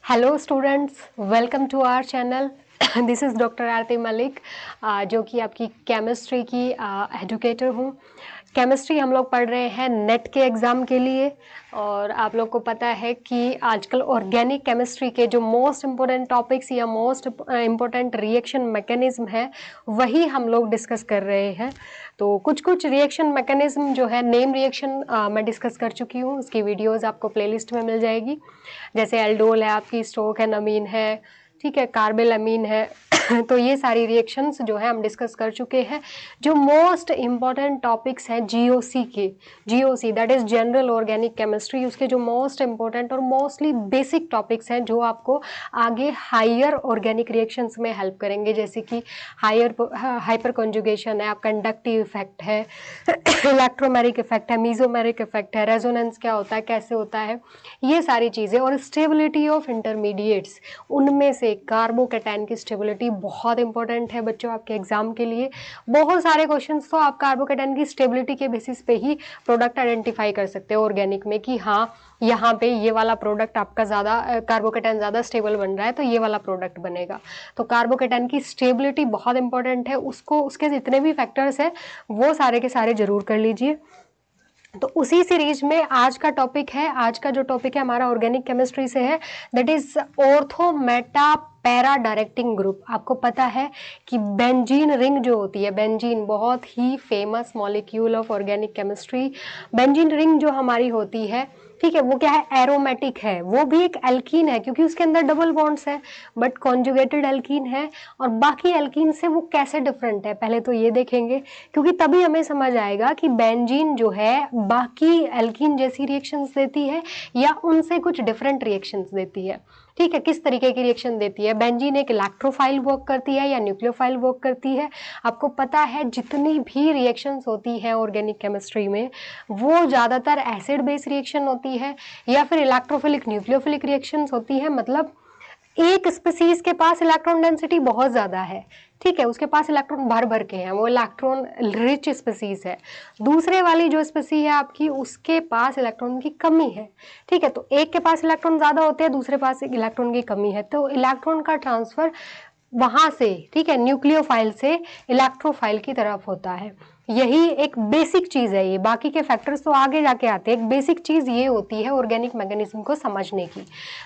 Hello students, welcome to our channel. This is doctor Aarti Malik, जो कि आपकी केमिस्ट्री की एजुकेटर हूँ। केमिस्ट्री हम लोग पढ़ रहे हैं नेट के एग्ज़ाम के लिए, और आप लोग को पता है कि आजकल ऑर्गेनिक केमिस्ट्री के जो मोस्ट इम्पोर्टेंट टॉपिक्स या मोस्ट इम्पोर्टेंट रिएक्शन मैकेनिज्म है वही हम लोग डिस्कस कर रहे हैं। तो कुछ कुछ रिएक्शन मैकेनिज्म जो है, नेम रिएक्शन मैं डिस्कस कर चुकी हूँ, उसकी वीडियोज़ आपको प्लेलिस्ट में मिल जाएगी। जैसे एल्डोल है, आपकी स्टोक है, नमीन है, ठीक है, कार्बेल अमीन है। तो ये सारी रिएक्शंस जो है हम डिस्कस कर चुके हैं। जो मोस्ट इम्पॉर्टेंट टॉपिक्स हैं जीओसी के, GOC that is general organic chemistry, उसके जो मोस्ट इम्पॉर्टेंट और मोस्टली बेसिक टॉपिक्स हैं जो आपको आगे हायर ऑर्गेनिक रिएक्शंस में हेल्प करेंगे, जैसे कि हाइपर कॉन्जुगेशन है, आपका इंडक्टिव इफेक्ट है, इलेक्ट्रोमेरिक इफेक्ट है, मीजोमेरिक इफेक्ट है, रेजोनेंस क्या होता है, कैसे होता है, ये सारी चीज़ें, और स्टेबिलिटी ऑफ इंटरमीडिएट्स, उनमें से कार्बोकैटायन की स्टेबिलिटी बहुत इंपॉर्टेंट है बच्चों आपके एग्जाम के लिए। बहुत सारे क्वेश्चंस तो आप कार्बोकैटायन की स्टेबिलिटी के बेसिस पे ही प्रोडक्ट आइडेंटिफाई कर सकते हो ऑर्गेनिक में, कि हाँ यहाँ पे ये वाला प्रोडक्ट आपका ज़्यादा कार्बोकैटायन ज़्यादा स्टेबल बन रहा है तो ये वाला प्रोडक्ट बनेगा। तो कार्बोकैटायन की स्टेबिलिटी बहुत इंपॉर्टेंट है, उसको उसके जितने भी फैक्टर्स हैं वो सारे के सारे जरूर कर लीजिए। तो उसी सीरीज में आज का टॉपिक है, आज का जो टॉपिक है हमारा ऑर्गेनिक केमिस्ट्री से है, that is ortho Meta para directing group. आपको पता है कि बेंजीन रिंग जो होती है, बेंजीन बहुत ही famous molecule of organic chemistry, benzene ring जो हमारी होती है, ठीक है, वो क्या है, एरोमेटिक है, वो भी एक एल्कीन है क्योंकि उसके अंदर डबल बॉन्ड्स है, बट कॉन्जुगेटेड एल्कीन है। और बाकी एल्कीन से वो कैसे डिफरेंट है पहले तो ये देखेंगे, क्योंकि तभी हमें समझ आएगा कि बेंजीन जो है बाकी एल्कीन जैसी रिएक्शंस देती है या उनसे कुछ डिफरेंट रिएक्शंस देती है। ठीक है, किस तरीके की रिएक्शन देती है, बेंजीन एक इलेक्ट्रोफाइल वर्क करती है या न्यूक्लियोफाइल वर्क करती है। आपको पता है जितनी भी रिएक्शंस होती हैं ऑर्गेनिक केमिस्ट्री में वो ज़्यादातर एसिड बेस रिएक्शन होती है या फिर इलेक्ट्रोफिलिक न्यूक्लियोफिलिक रिएक्शंस होती है। मतलब एक स्पीसीज के पास इलेक्ट्रॉन डेंसिटी बहुत ज़्यादा है, ठीक है, उसके पास इलेक्ट्रॉन भर भर के हैं, वो इलेक्ट्रॉन रिच स्पीसीज है। दूसरे वाली जो स्पीसी है आपकी, उसके पास इलेक्ट्रॉन की कमी है, ठीक है, तो एक के पास इलेक्ट्रॉन ज़्यादा होते हैं, दूसरे पास इलेक्ट्रॉन की कमी है, तो इलेक्ट्रॉन का ट्रांसफर वहां से, ठीक है, न्यूक्लियोफाइल से इलेक्ट्रोफाइल की तरफ होता है। यही एक बेसिक चीज है, ये बाकी के फैक्टर्स तो आगे जाके आते हैं। एक बेसिक चीज ये होती है ऑर्गेनिक मैकेनिज्म को समझने की,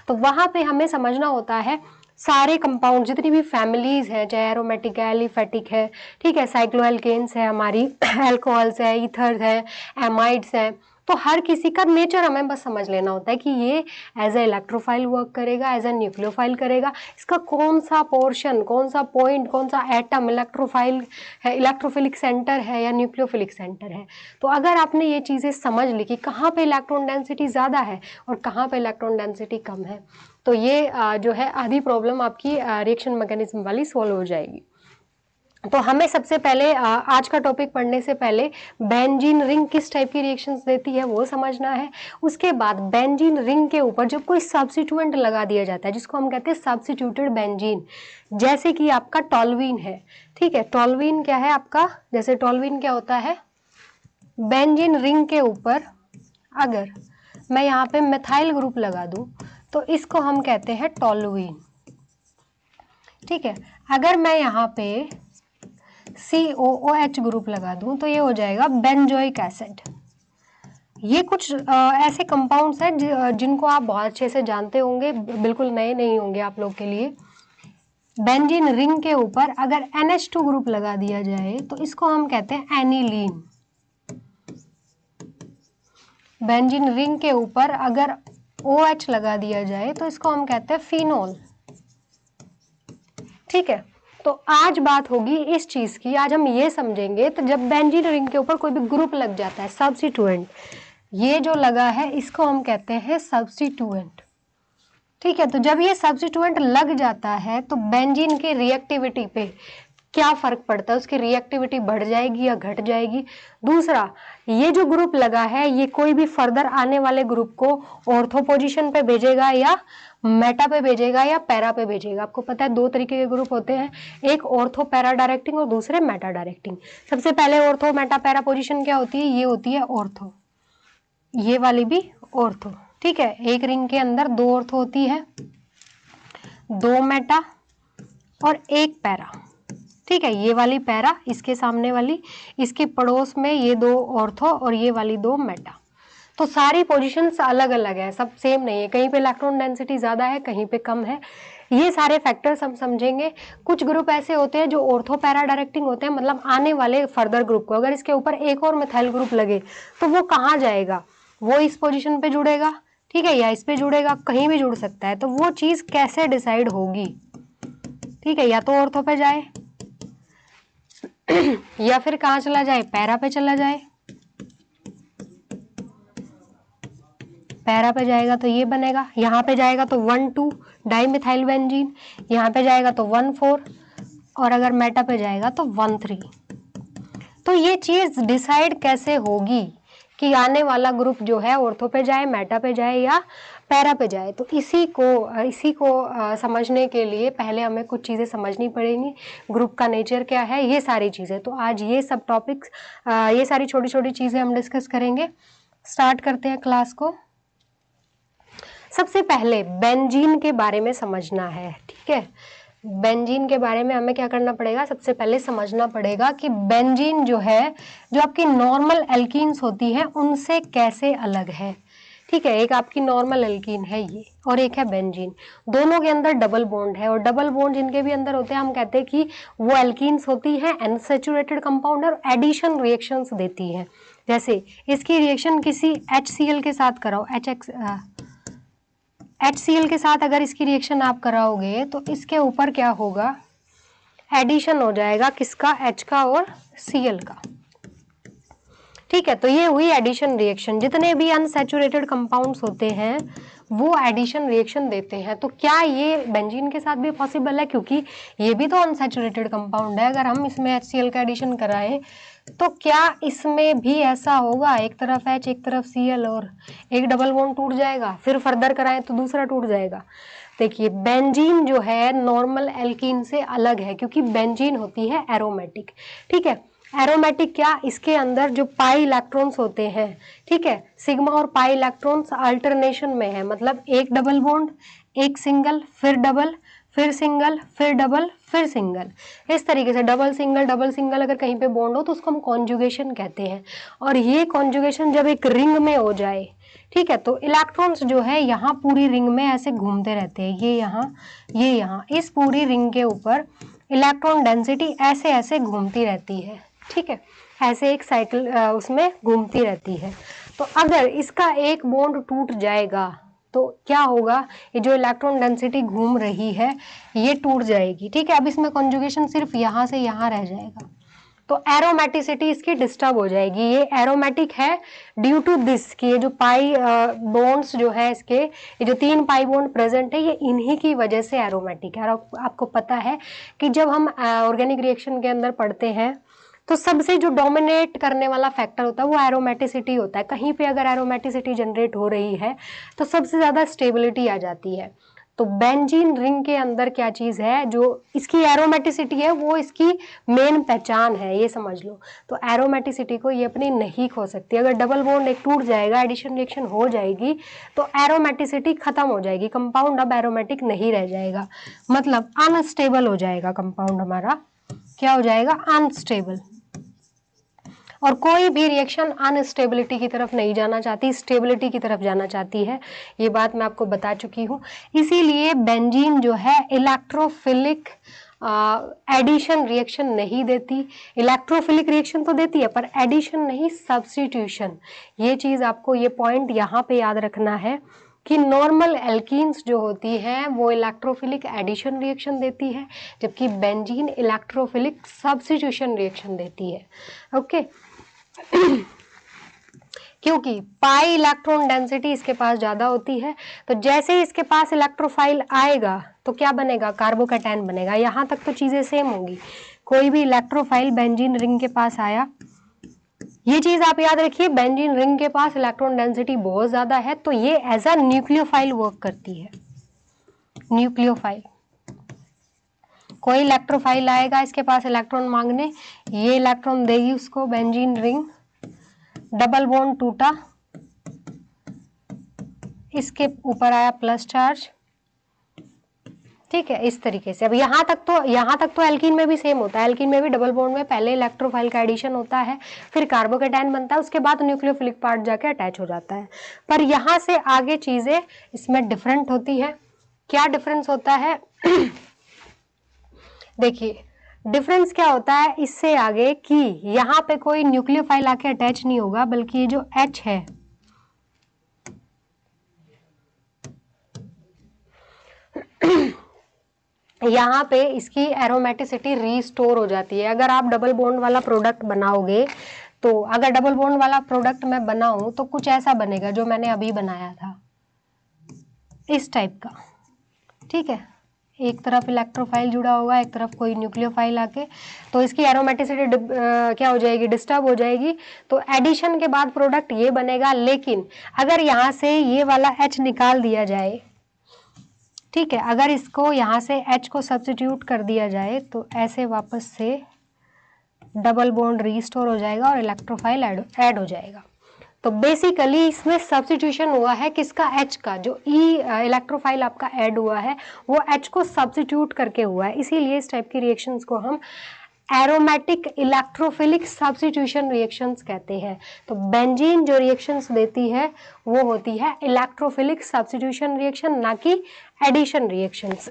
तो वहां पे हमें समझना होता है सारे कंपाउंड जितनी भी फैमिलीज है, चाहे एरोमेटिक है, एलिफेटिक है, ठीक है, साइक्लोएल्केन्स है, हमारी एल्कोहल्स है, ईथर्स है, एमाइड्स है, तो हर किसी का नेचर हमें बस समझ लेना होता है कि ये एज ए इलेक्ट्रोफाइल वर्क करेगा, एज ए न्यूक्लियोफाइल करेगा, इसका कौन सा पोर्शन, कौन सा पॉइंट, कौन सा एटम इलेक्ट्रोफाइल है, इलेक्ट्रोफिलिक सेंटर है या न्यूक्लियोफिलिक सेंटर है। तो अगर आपने ये चीज़ें समझ ली कि कहाँ पे इलेक्ट्रॉन डेंसिटी ज़्यादा है और कहाँ पे इलेक्ट्रॉन डेंसिटी कम है, तो ये जो है आधी प्रॉब्लम आपकी रिएक्शन मैकेनिज्म वाली सॉल्व हो जाएगी। तो हमें सबसे पहले आज का टॉपिक पढ़ने से पहले बेंजीन रिंग किस टाइप की रिएक्शंस देती है वो समझना है। उसके बाद बेंजीन रिंग के ऊपर जब कोई सब्स्टिट्यूएंट लगा दिया जाता है, जिसको हम कहते हैं सब्स्टिट्यूटेड बेंजीन, जैसे कि आपका टॉल्वीन है, ठीक है, टॉल्वीन क्या है आपका, जैसे टॉल्वीन क्या होता है, बेंजीन रिंग के ऊपर अगर मैं यहाँ पे मिथाइल ग्रुप लगा दूं तो इसको हम कहते हैं टॉल्वीन, ठीक है। अगर मैं यहाँ पे COOH ग्रुप लगा दूं तो ये हो जाएगा बेंजोइक एसिड। ये कुछ ऐसे कंपाउंड्स हैं जिनको आप बहुत अच्छे से जानते होंगे, बिल्कुल नए नहीं होंगे आप लोग के लिए। बेंजीन रिंग के ऊपर अगर NH2 ग्रुप लगा दिया जाए तो इसको हम कहते हैं एनिलीन। बेंजीन रिंग के ऊपर अगर OH लगा दिया जाए तो इसको हम कहते हैं फिनोल, ठीक है। तो आज बात होगी इस चीज की, आज हम ये समझेंगे तो जब बेंजीन रिंग के ऊपर कोई भी ग्रुप लग जाता है सब्स्टिट्यूएंट, ये जो लगा है इसको हम कहते हैं सब्स्टिट्यूएंट, ठीक है। तो जब ये सब्स्टिट्यूएंट लग जाता है तो बेंजीन की रिएक्टिविटी पे क्या फर्क पड़ता है, उसकी रिएक्टिविटी बढ़ जाएगी या घट जाएगी। दूसरा, ये जो ग्रुप लगा है ये कोई भी फर्दर आने वाले ग्रुप को ऑर्थो पोजीशन पे भेजेगा या मेटा पे भेजेगा या पैरा पे भेजेगा। आपको पता है दो तरीके के ग्रुप होते हैं, एक ऑर्थो पैरा डायरेक्टिंग और दूसरे मेटा डायरेक्टिंग। सबसे पहले ऑर्थो मेटा पैरा पोजीशन क्या होती है, ये होती है ऑर्थो, ये वाली भी ऑर्थो, ठीक है। एक रिंग के अंदर दो ऑर्थो होती है, 2 मेटा और 1 पैरा। ठीक है, ये वाली पैरा, इसके सामने वाली, इसके पड़ोस में ये 2 ऑर्थो और ये वाली 2 मेटा। तो सारी पोजीशंस अलग अलग है, सब सेम नहीं है, कहीं पे इलेक्ट्रॉन डेंसिटी ज़्यादा है, कहीं पे कम है। ये सारे फैक्टर्स हम समझेंगे। कुछ ग्रुप ऐसे होते हैं जो ऑर्थो पैरा डायरेक्टिंग होते हैं, मतलब आने वाले फर्दर ग्रुप को, अगर इसके ऊपर एक और मिथाइल ग्रुप लगे तो वो कहाँ जाएगा, वो इस पोजिशन पे जुड़ेगा, ठीक है, या इस पे जुड़ेगा, कहीं भी जुड़ सकता है। तो वो चीज़ कैसे डिसाइड होगी, ठीक है, या तो ऑर्थो पे जाए या फिर कहाँ चला जाए, पैरा पे चला जाए। पैरा पे जाएगा तो ये बनेगा, यहाँ पे जाएगा तो 1,2 डाइमिथाइल बेंजीन, यहाँ पे जाएगा तो 1,4 और अगर मेटा पे जाएगा तो 1,3। तो ये चीज डिसाइड कैसे होगी कि आने वाला ग्रुप जो है ऑर्थो पे जाए, मेटा पे जाए या पैरा पे जाए। तो इसी को समझने के लिए पहले हमें कुछ चीज़ें समझनी पड़ेंगी। ग्रुप का नेचर क्या है, ये सारी चीज़ें। तो आज ये सब टॉपिक्स, ये सारी छोटी छोटी चीज़ें हम डिस्कस करेंगे। स्टार्ट करते हैं क्लास को। सबसे पहले बेंजीन के बारे में समझना है, ठीक है। बेंजीन के बारे में हमें क्या करना पड़ेगा, सबसे पहले समझना पड़ेगा कि बेंजीन जो है, जो आपकी नॉर्मल एल्कीन्स होती हैं उनसे कैसे अलग है, ठीक है। एक आपकी नॉर्मल एल्कीन है ये, और एक है बेंजीन। दोनों के अंदर डबल बॉन्ड है, और डबल बॉन्ड जिनके भी अंदर होते हैं हम कहते हैं कि वो एल्कीन्स होती हैं, अनसैचुरेटेड कंपाउंड, और एडिशन रिएक्शंस देती हैं। जैसे इसकी रिएक्शन किसी HCl के साथ कराओ, HCl के साथ अगर इसकी रिएक्शन आप कराओगे तो इसके ऊपर क्या होगा, एडिशन हो जाएगा, किसका, H का और Cl का, ठीक है। तो ये हुई एडिशन रिएक्शन। जितने भी अनसैचुरेटेड कंपाउंड्स होते हैं वो एडिशन रिएक्शन देते हैं। तो क्या ये बेंजीन के साथ भी पॉसिबल है, क्योंकि ये भी तो अनसैचुरेटेड कंपाउंड है। अगर हम इसमें HCl का एडिशन कराएं तो क्या इसमें भी ऐसा होगा, एक तरफ H एक तरफ Cl और एक डबल बॉन्ड टूट जाएगा, फिर फर्दर कराएं तो दूसरा टूट जाएगा। देखिए बेंजीन जो है नॉर्मल एल्कीन से अलग है, क्योंकि बेंजीन होती है एरोमेटिक, ठीक है। एरोमेटिक क्या, इसके अंदर जो पाई इलेक्ट्रॉन्स होते हैं, ठीक है, सिग्मा और पाई इलेक्ट्रॉन्स अल्टरनेशन में है, मतलब एक डबल बॉन्ड, एक सिंगल, फिर डबल, फिर सिंगल, फिर डबल, फिर सिंगल, इस तरीके से डबल सिंगल अगर कहीं पे बॉन्ड हो तो उसको हम कॉन्जुगेशन कहते हैं। और ये कॉन्जुगेशन जब एक रिंग में हो जाए, ठीक है, तो इलेक्ट्रॉन्स जो है यहाँ पूरी रिंग में ऐसे घूमते रहते हैं, ये यहाँ इस पूरी रिंग के ऊपर इलेक्ट्रॉन डेंसिटी ऐसे ऐसे घूमती रहती है, ठीक है, ऐसे एक साइकिल उसमें घूमती रहती है। तो अगर इसका एक बॉन्ड टूट जाएगा तो क्या होगा, ये जो इलेक्ट्रॉन डेंसिटी घूम रही है ये टूट जाएगी, ठीक है। अब इसमें कॉन्जुगेशन सिर्फ यहाँ से यहाँ रह जाएगा, तो एरोमेटिसिटी इसकी डिस्टर्ब हो जाएगी। ये एरोमेटिक है ड्यू टू दिस कि ये जो पाई बॉन्ड्स जो है इसके, ये जो 3 पाई बॉन्ड प्रेजेंट है, ये इन्हीं की वजह से एरोमेटिक है। और आपको पता है कि जब हम ऑर्गेनिक रिएक्शन के अंदर पढ़ते हैं तो सबसे जो डोमिनेट करने वाला फैक्टर होता है वो एरोमेटिसिटी होता है। कहीं पे अगर एरोमेटिसिटी जनरेट हो रही है तो सबसे ज्यादा स्टेबिलिटी आ जाती है। तो बेंजीन रिंग के अंदर क्या चीज है, जो इसकी एरोमेटिसिटी है वो इसकी मेन पहचान है, ये समझ लो। तो एरोमेटिसिटी को ये अपनी नहीं खो सकती। अगर डबल बॉन्ड एक टूट जाएगा, एडिशन रिएक्शन हो जाएगी तो एरोमेटिसिटी खत्म हो जाएगी, कंपाउंड अब एरोमेटिक नहीं रह जाएगा, मतलब अनस्टेबल हो जाएगा कंपाउंड हमारा, क्या हो जाएगा, अनस्टेबल। और कोई भी रिएक्शन अनस्टेबिलिटी की तरफ नहीं जाना चाहती, स्टेबिलिटी की तरफ जाना चाहती है, ये बात मैं आपको बता चुकी हूँ। इसीलिए बेंजीन जो है इलेक्ट्रोफिलिक एडिशन रिएक्शन नहीं देती। इलेक्ट्रोफिलिक रिएक्शन तो देती है पर एडिशन नहीं, सब्स्टिट्यूशन। ये चीज़ आपको, ये पॉइंट यहाँ पे याद रखना है कि नॉर्मल एल्कीन्स जो होती हैं वो इलेक्ट्रोफिलिक एडिशन रिएक्शन देती है, जबकि बेंजीन इलेक्ट्रोफिलिक सब्स्टिट्यूशन रिएक्शन देती है, ओके। क्योंकि पाई इलेक्ट्रॉन डेंसिटी इसके पास ज्यादा होती है, तो जैसे ही इसके पास इलेक्ट्रोफाइल आएगा तो क्या बनेगा, कार्बोकैटायन बनेगा। यहां तक तो चीजें सेम होंगी। कोई भी इलेक्ट्रोफाइल बेंजीन रिंग के पास आया, ये चीज आप याद रखिए, बेंजीन रिंग के पास इलेक्ट्रॉन डेंसिटी बहुत ज्यादा है तो ये एज अ न्यूक्लियोफाइल वर्क करती है। न्यूक्लियोफाइल, कोई इलेक्ट्रोफाइल आएगा इसके पास इलेक्ट्रॉन मांगने, ये इलेक्ट्रॉन देगी उसको बेंजीन रिंग, डबल बॉन्ड टूटा, इसके ऊपर आया प्लस चार्ज, ठीक है, इस तरीके से। अब यहाँ तक तो एल्कीन में भी सेम होता है। एल्कीन में भी डबल बॉन्ड में पहले इलेक्ट्रोफाइल का एडिशन होता है, फिर कार्बोकेटायन बनता है, उसके बाद न्यूक्लियोफिलिक पार्ट जाके अटैच हो जाता है। पर यहाँ से आगे चीजें इसमें डिफरेंट होती है। क्या डिफरेंस होता है? देखिए डिफरेंस क्या होता है इससे आगे, कि यहाँ पे कोई न्यूक्लियोफाइल आके अटैच नहीं होगा, बल्कि ये जो H है यहाँ पे इसकी एरोमेटिसिटी रीस्टोर हो जाती है। अगर आप डबल बॉन्ड वाला प्रोडक्ट बनाओगे, तो अगर डबल बॉन्ड वाला प्रोडक्ट मैं बनाऊं तो कुछ ऐसा बनेगा जो मैंने अभी बनाया था, इस टाइप का। ठीक है, एक तरफ इलेक्ट्रोफाइल जुड़ा होगा, एक तरफ कोई न्यूक्लियोफाइल आके, तो इसकी एरोमेटिसिटी क्या हो जाएगी, डिस्टर्ब हो जाएगी। तो एडिशन के बाद प्रोडक्ट ये बनेगा। लेकिन अगर यहाँ से ये वाला H निकाल दिया जाए, ठीक है, अगर इसको यहाँ से H को सब्स्टिट्यूट कर दिया जाए, तो ऐसे वापस से डबल बॉन्ड रीस्टोर हो जाएगा और इलेक्ट्रोफाइल ऐड हो जाएगा। तो बेसिकली इसमें सब्स्टिट्यूशन हुआ है किसका, H का। जो इलेक्ट्रोफाइल आपका ऐड हुआ है वो H को सब्स्टिट्यूट करके हुआ है। इसीलिए इस टाइप की रिएक्शंस को हम एरोमेटिक इलेक्ट्रोफिलिक सब्स्टिट्यूशन रिएक्शंस कहते हैं। तो बेंजीन जो रिएक्शंस देती है वो होती है इलेक्ट्रोफिलिक सब्स्टिट्यूशन रिएक्शन, ना कि एडिशन रिएक्शंस।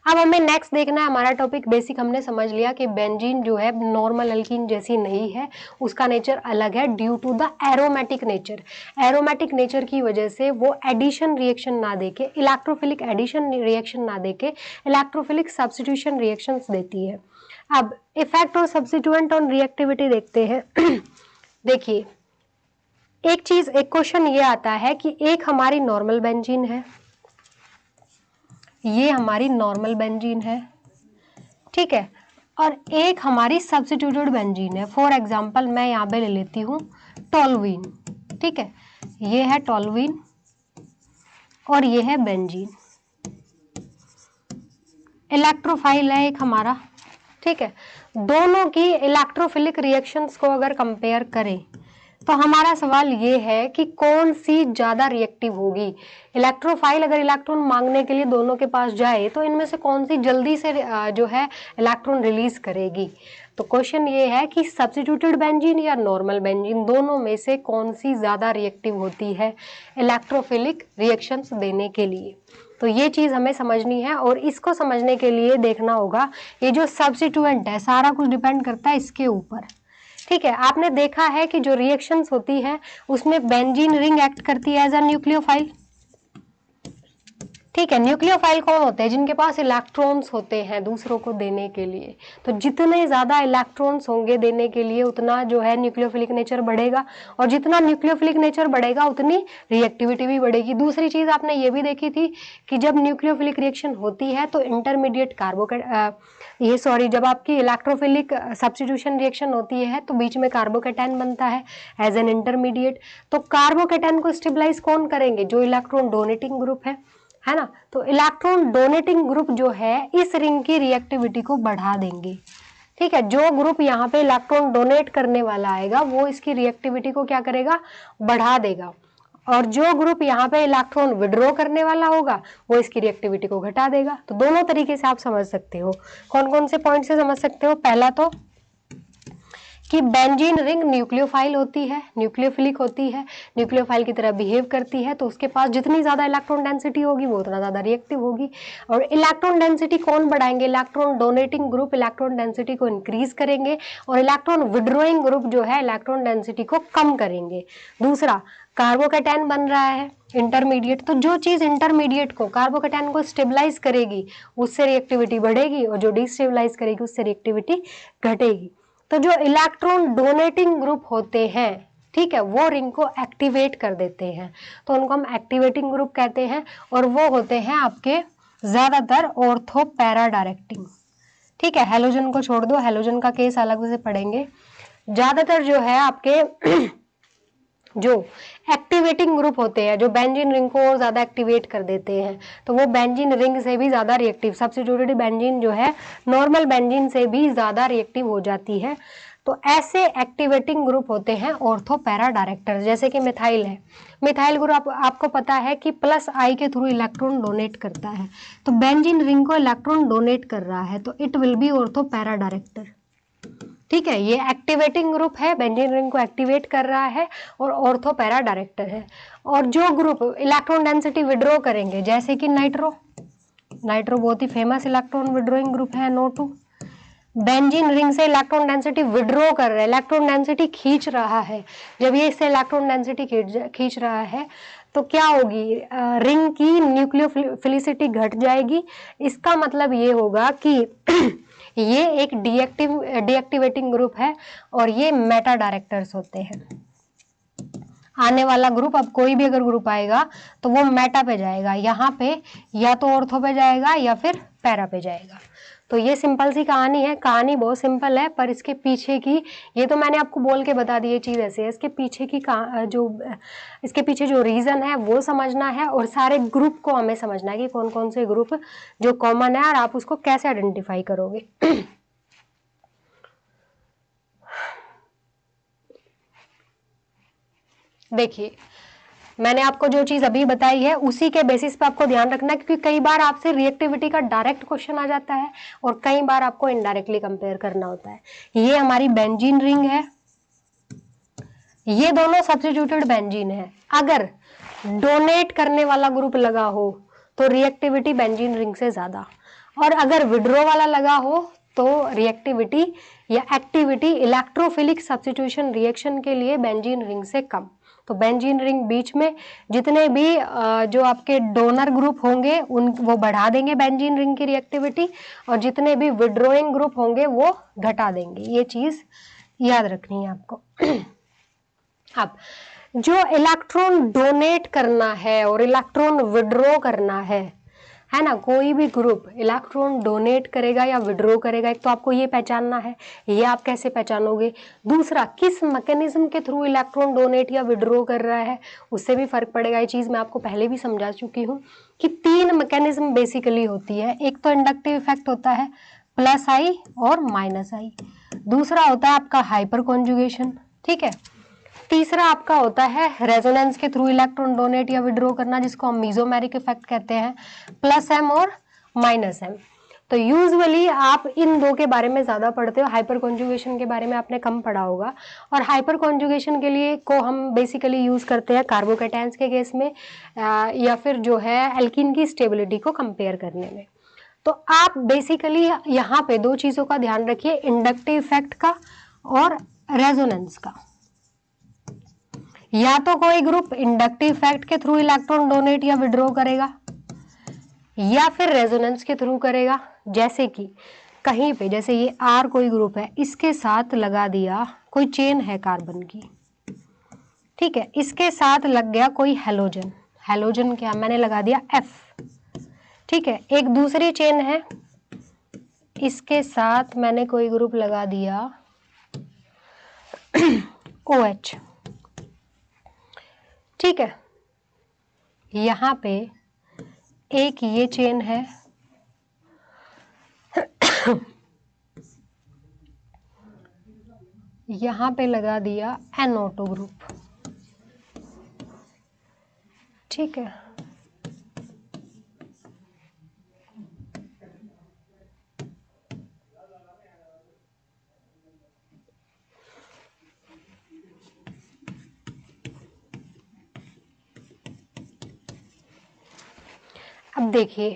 अब हमें नेक्स्ट देखना है हमारा टॉपिक। बेसिक हमने समझ लिया कि बेंजीन जो है नॉर्मल एल्कीन जैसी नहीं है, उसका नेचर अलग है due to the aromatic nature. Aromatic nature की वजह से वो एडिशन रिएक्शन ना देके, इलेक्ट्रोफिलिक एडिशन रिएक्शन ना देके इलेक्ट्रोफिलिक सब्स्टिट्यूशन रिएक्शंस देती है। अब इफेक्ट और सब्स्टिट्यूएंट ऑन रिएक्टिविटी देखते हैं। देखिए एक क्वेश्चन ये आता है कि एक हमारी नॉर्मल बेंजीन है, ये हमारी नॉर्मल बेंजीन है, ठीक है, और एक हमारी सब्स्टिट्यूटेड बेंजीन है। फॉर एग्जांपल मैं यहाँ पे ले लेती हूँ टोल्यूइन, ठीक है, ये है टोल्यूइन और ये है बेंजीन। इलेक्ट्रोफाइल है एक हमारा, ठीक है। दोनों की इलेक्ट्रोफिलिक रिएक्शंस को अगर कंपेयर करें तो हमारा सवाल ये है कि कौन सी ज्यादा रिएक्टिव होगी। इलेक्ट्रोफाइल अगर इलेक्ट्रॉन मांगने के लिए दोनों के पास जाए तो इनमें से कौन सी जल्दी से जो है इलेक्ट्रॉन रिलीज करेगी। तो क्वेश्चन ये है कि सब्स्टिट्यूटेड बेंजीन या नॉर्मल बेंजीन, दोनों में से कौन सी ज्यादा रिएक्टिव होती है इलेक्ट्रोफिलिक रिएक्शंस देने के लिए। तो ये चीज हमें समझनी है, और इसको समझने के लिए देखना होगा ये जो सब्स्टिट्यूएंट है, सारा कुछ डिपेंड करता है इसके ऊपर। ठीक है, आपने देखा है कि जो रिएक्शंस होती है उसमें बेंजीन रिंग एक्ट करती है एज अ न्यूक्लियोफाइल। ठीक है, न्यूक्लियोफाइल कौन होते हैं, जिनके पास इलेक्ट्रॉन्स होते हैं दूसरों को देने के लिए। तो जितने ज्यादा इलेक्ट्रॉन्स होंगे देने के लिए उतना जो है न्यूक्लियोफिलिक नेचर बढ़ेगा, और जितना न्यूक्लियोफिलिक नेचर बढ़ेगा उतनी रिएक्टिविटी भी बढ़ेगी। दूसरी चीज आपने ये भी देखी थी कि जब न्यूक्लियोफिलिक रिएक्शन होती है तो इंटरमीडिएट जब आपकी इलेक्ट्रोफिलिक सब्स्टिट्यूशन रिएक्शन होती है तो बीच में कार्बोकेटायन बनता है एज एन इंटरमीडिएट। तो कार्बोकेटायन को स्टेबलाइज कौन करेंगे, जो इलेक्ट्रॉन डोनेटिंग ग्रुप है ना। तो इलेक्ट्रॉन डोनेटिंग ग्रुप जो है इस रिंग की रिएक्टिविटी को बढ़ा देंगे। ठीक है, जो ग्रुप यहाँ पे इलेक्ट्रॉन डोनेट करने वाला आएगा वो इसकी रिएक्टिविटी को क्या करेगा, बढ़ा देगा, और जो ग्रुप यहाँ पे इलेक्ट्रॉन विड्रॉ करने वाला होगा वो इसकी रिएक्टिविटी को घटा देगा। तो दोनों तरीके से आप समझ सकते हो। कौन कौन से पॉइंट से समझ सकते हो, पहला तो कि बेंजीन रिंग न्यूक्लियोफाइल होती है, न्यूक्लियोफिलिक होती है, न्यूक्लियोफाइल की तरह बिहेव करती है, तो उसके पास जितनी ज्यादा इलेक्ट्रॉन डेंसिटी होगी वो उतना ज्यादा रिएक्टिव होगी। और इलेक्ट्रॉन डेंसिटी कौन बढ़ाएंगे, electron donating group electron density को इंक्रीज करेंगे, और इलेक्ट्रॉन विड्रोइंग ग्रुप जो है इलेक्ट्रॉन डेंसिटी को कम करेंगे। दूसरा, कार्बोकेटायन बन रहा है इंटरमीडिएट, तो जो चीज इंटरमीडिएट को, कार्बोकेटायन को स्टेबलाइज करेगी उससे रिएक्टिविटी बढ़ेगी, और जो डिस्टेबलाइज करेगी उससे रिएक्टिविटी घटेगी। तो जो इलेक्ट्रॉन डोनेटिंग ग्रुप होते हैं, ठीक है, वो रिंग को एक्टिवेट कर देते हैं, तो उनको हम एक्टिवेटिंग ग्रुप कहते हैं, और वो होते हैं आपके ज्यादातर ऑर्थो पैरा डायरेक्टिंग। ठीक है, हेलोजन को छोड़ दो, हेलोजन का केस अलग से पढ़ेंगे। ज्यादातर जो है आपके जो एक्टिवेटिंग ग्रुप होते हैं, जो बेंजीन रिंग को और ज्यादा एक्टिवेट कर देते हैं, तो वो बेंजीन रिंग से भी ज्यादा रिएक्टिव, सब्स्टिट्यूटेड बेंजीन जो है नॉर्मल बेंजीन से भी ज्यादा रिएक्टिव हो जाती है। तो ऐसे एक्टिवेटिंग ग्रुप होते हैं ऑर्थो पैरा डायरेक्टर, जैसे कि मिथाइल है। मिथाइल ग्रुप आपको पता है कि प्लस आई के थ्रू इलेक्ट्रॉन डोनेट करता है, तो बेंजीन रिंग को इलेक्ट्रॉन डोनेट कर रहा है तो it will be ortho para director. ठीक है, ये एक्टिवेटिंग ग्रुप है, बेंजीन रिंग को एक्टिवेट कर रहा है और ऑर्थो पैरा डायरेक्टर है। और जो ग्रुप इलेक्ट्रॉन डेंसिटी विड्रॉ करेंगे, जैसे कि नाइट्रो, नाइट्रो बहुत ही फेमस इलेक्ट्रॉन विड्रॉइंग ग्रुप है, NO2। बेंजीन रिंग से इलेक्ट्रॉन डेंसिटी विड्रॉ कर रहा है, इलेक्ट्रॉन डेंसिटी खींच रहा है। जब ये इससे इलेक्ट्रॉन डेंसिटी खींच रहा है तो क्या होगी, रिंग की न्यूक्लियोफिलिसिटी घट जाएगी। इसका मतलब ये होगा कि ये एक डीएक्टिवेटिंग ग्रुप है और ये मेटा डायरेक्टर्स होते हैं। आने वाला ग्रुप, अब कोई भी अगर ग्रुप आएगा तो वो मेटा पे जाएगा, यहाँ पे या तो ऑर्थो पे जाएगा या फिर पैरा पे जाएगा। तो ये सिंपल सी कहानी है, कहानी बहुत सिंपल है, पर इसके पीछे की, ये तो मैंने आपको बोल के बता दी ये चीज़ ऐसे है, इसके पीछे की इसके पीछे जो रीज़न है वो समझना है और सारे ग्रुप को हमें समझना है कि कौन कौन से ग्रुप जो कॉमन है और आप उसको कैसे आइडेंटिफाई करोगे। देखिए, मैंने आपको जो चीज अभी बताई है उसी के बेसिस पे आपको ध्यान रखना है, क्योंकि कई बार आपसे रिएक्टिविटी का डायरेक्ट क्वेश्चन आ जाता है और कई बार आपको इनडायरेक्टली कंपेयर करना होता है। ये हमारी बेंजीन रिंग है, ये दोनों सब्स्टिट्यूटेड बेंजीन है। अगर डोनेट करने वाला ग्रुप लगा हो तो रिएक्टिविटी बेंजीन रिंग से ज्यादा, और अगर विड्रॉ वाला लगा हो तो रिएक्टिविटी या एक्टिविटी इलेक्ट्रोफिलिक सब्स्टिट्यूशन रिएक्शन के लिए बेंजीन रिंग से कम। तो बेंजीन रिंग बीच में जितने भी जो आपके डोनर ग्रुप होंगे वो बढ़ा देंगे बेंजीन रिंग की रिएक्टिविटी, और जितने भी विड्रॉइंग ग्रुप होंगे वो घटा देंगे। ये चीज याद रखनी है आपको। अब जो इलेक्ट्रॉन डोनेट करना है और इलेक्ट्रॉन विड्रॉ करना है ना, कोई भी ग्रुप इलेक्ट्रॉन डोनेट करेगा या विड्रॉ करेगा, एक तो आपको ये पहचानना है, ये आप कैसे पहचानोगे। दूसरा, किस मैकेनिज्म के थ्रू इलेक्ट्रॉन डोनेट या विड्रॉ कर रहा है, उससे भी फर्क पड़ेगा। ये चीज़ मैं आपको पहले भी समझा चुकी हूँ कि 3 मैकेनिज्म बेसिकली होती है। एक तो इंडक्टिव इफेक्ट होता है प्लस आई और माइनस आई, दूसरा होता है आपका हाइपर कॉन्जुगेशन, ठीक है, तीसरा आपका होता है रेजोनेंस के थ्रू इलेक्ट्रॉन डोनेट या विड्रॉ करना, जिसको हम मीजोमेरिक इफेक्ट कहते हैं, प्लस एम और माइनस एम। तो यूजुअली आप इन दो के बारे में ज्यादा पढ़ते हो, हाइपर कॉन्जुगेशन के बारे में आपने कम पढ़ा होगा। और हाइपर कॉन्जुगेशन के लिए को हम बेसिकली यूज करते हैं कार्बोकैटायंस के केस में या फिर जो है एल्कीन की स्टेबिलिटी को कंपेयर करने में। तो आप बेसिकली यहाँ पे 2 चीजों का ध्यान रखिए, इंडक्टिव इफेक्ट का और रेजोनेंस का। या तो कोई ग्रुप इंडक्टिव इफेक्ट के थ्रू इलेक्ट्रॉन डोनेट या विड्रॉ करेगा या फिर रेजोनेंस के थ्रू करेगा। जैसे कि कहीं पे, जैसे ये R कोई ग्रुप है, इसके साथ लगा दिया कोई चेन है कार्बन की, ठीक है, इसके साथ लग गया कोई हेलोजन, हेलोजन क्या मैंने लगा दिया F, ठीक है। एक दूसरी चेन है, इसके साथ मैंने कोई ग्रुप लगा दिया OH, ठीक है। यहाँ पे एक ये चेन है, यहाँ पे लगा दिया NO2 ग्रुप, ठीक है। अब देखिए,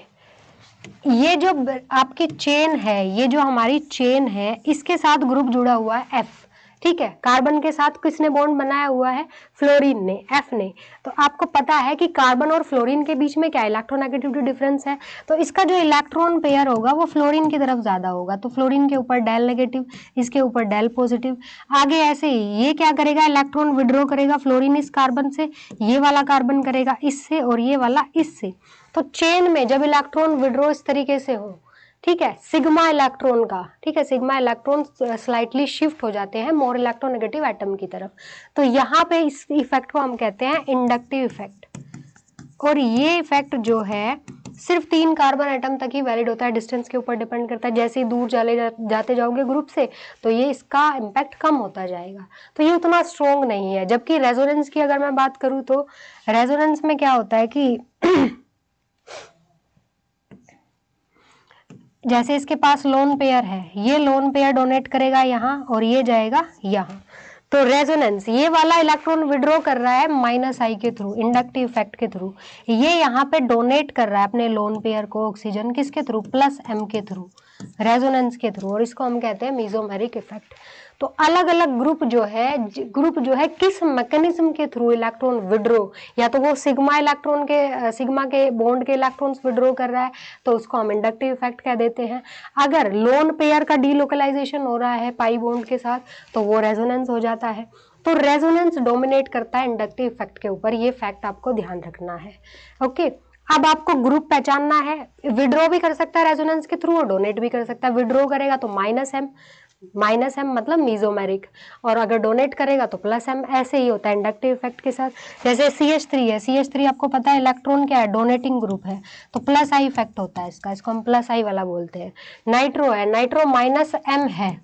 ये जो आपकी चेन है, ये जो हमारी चेन है, इसके साथ ग्रुप जुड़ा हुआ है F, ठीक है। कार्बन के साथ किसने बॉन्ड बनाया हुआ है, फ्लोरीन ने, F ने। तो आपको पता है कि कार्बन और फ्लोरीन के बीच में क्या इलेक्ट्रोनेगेटिविटी डिफरेंस है, तो इसका जो इलेक्ट्रॉन पेयर होगा वो फ्लोरीन की तरफ ज्यादा होगा, तो फ्लोरीन के ऊपर डेल नेगेटिव, इसके ऊपर डेल पॉजिटिव। आगे ऐसे ही ये क्या करेगा, इलेक्ट्रॉन विड्रॉ करेगा फ्लोरीन इस कार्बन से, ये वाला कार्बन करेगा इससे और ये वाला इससे। तो चेन में जब इलेक्ट्रॉन विड्रॉ इस तरीके से हो, ठीक है, सिग्मा इलेक्ट्रॉन का, ठीक है, सिग्मा इलेक्ट्रॉन स्लाइटली शिफ्ट हो जाते हैं मोर इलेक्ट्रोनेगेटिव एटम की तरफ। तो यहाँ पे इस इफेक्ट को हम कहते हैं इंडक्टिव इफेक्ट, और ये इफेक्ट जो है सिर्फ 3 कार्बन एटम तक ही वैलिड होता है, डिस्टेंस के ऊपर डिपेंड करता है। जैसे ही दूर जाते जाओगे ग्रुप से तो ये इसका इम्पैक्ट कम होता जाएगा, तो ये उतना स्ट्रॉन्ग नहीं है। जबकि रेजोनेंस की अगर मैं बात करूँ तो रेजोनेंस में क्या होता है कि जैसे इसके पास लोन पेयर है, ये लोन पेयर डोनेट करेगा यहाँ और ये जाएगा यहाँ, तो रेजोनेंस ये वाला इलेक्ट्रॉन विड्रॉ कर रहा है -I के थ्रू, इंडक्टिव इफेक्ट के थ्रू। ये यहाँ पे डोनेट कर रहा है अपने लोन पेयर को ऑक्सीजन, किसके थ्रू? +M के थ्रू, रेजोनेंस के थ्रू, और इसको हम कहते हैं मीजोमेरिक इफेक्ट। तो अलग अलग ग्रुप जो है किस मैकेनिज्म के थ्रू इलेक्ट्रॉन विड्रॉ, या तो वो सिग्मा के बॉन्ड के इलेक्ट्रॉन्स विड्रॉ कर रहा है तो उसको हम इंडक्टिव इफेक्ट कह देते हैं। अगर लोन पेयर का डीलोकलाइजेशन हो रहा है पाई बॉन्ड के साथ तो वो रेजोनेंस हो जाता है। तो रेजोनेंस डोमिनेट करता है इंडक्टिव इफेक्ट के ऊपर, ये फैक्ट आपको ध्यान रखना है। ओके, अब आपको ग्रुप पहचानना है, विड्रॉ भी कर सकता है रेजोनेंस के थ्रू और डोनेट भी कर सकता है। विड्रॉ करेगा तो -M मतलब मीजोमेरिक, और अगर डोनेट करेगा तो +M, ऐसे ही होता है इंडक्टिव इफेक्ट के साथ। जैसे CH3 है, CH3 आपको पता है इलेक्ट्रॉन क्या है? डोनेटिंग ग्रुप है, तो +I इफेक्ट होता है इसका, इसको हम +I वाला बोलते हैं। नाइट्रो है, नाइट्रो -M है,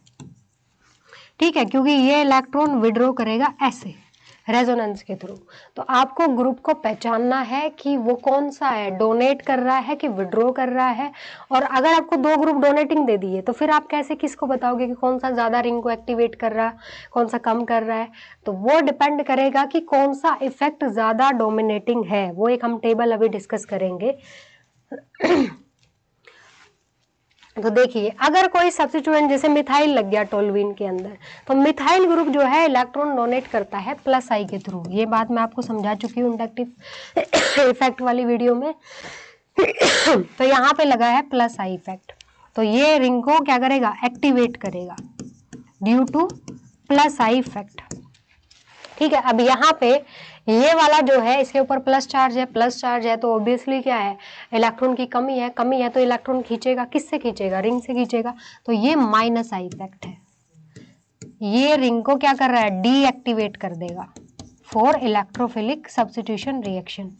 ठीक है, क्योंकि ये इलेक्ट्रॉन विड्रॉ करेगा ऐसे रेजोनेंस के थ्रू। तो आपको ग्रुप को पहचानना है कि वो कौन सा है, डोनेट कर रहा है कि विड्रॉ कर रहा है। और अगर आपको 2 ग्रुप डोनेटिंग दे दिए तो फिर आप कैसे किसको बताओगे कि कौन सा ज़्यादा रिंग को एक्टिवेट कर रहा है, कौन सा कम कर रहा है? तो वो डिपेंड करेगा कि कौन सा इफेक्ट ज़्यादा डोमिनेटिंग है, वो एक हम टेबल अभी डिस्कस करेंगे। तो देखिए, अगर कोई सब्स्टिट्यूएंट जैसे मिथाइल लग गया टोल्यूइन के अंदर, तो मिथाइल ग्रुप जो है इलेक्ट्रॉन डोनेट करता है +I के थ्रू। ये बात मैं आपको समझा चुकी हूँ इंडक्टिव इफेक्ट वाली वीडियो में। तो यहाँ पे लगा है +I इफेक्ट, तो ये रिंग को क्या करेगा? एक्टिवेट करेगा ड्यू टू +I इफेक्ट। ठीक है, अब यहाँ पे ये वाला जो है इसके ऊपर प्लस चार्ज है, तो ऑब्वियसली क्या है? इलेक्ट्रॉन की कमी है तो इलेक्ट्रॉन खींचेगा, किससे खींचेगा? रिंग से खींचेगा, तो ये -I इफेक्ट है। ये रिंग को क्या कर रहा है? डीएक्टिवेट कर देगा फॉर इलेक्ट्रोफिलिक सब्स्टिट्यूशन रिएक्शन।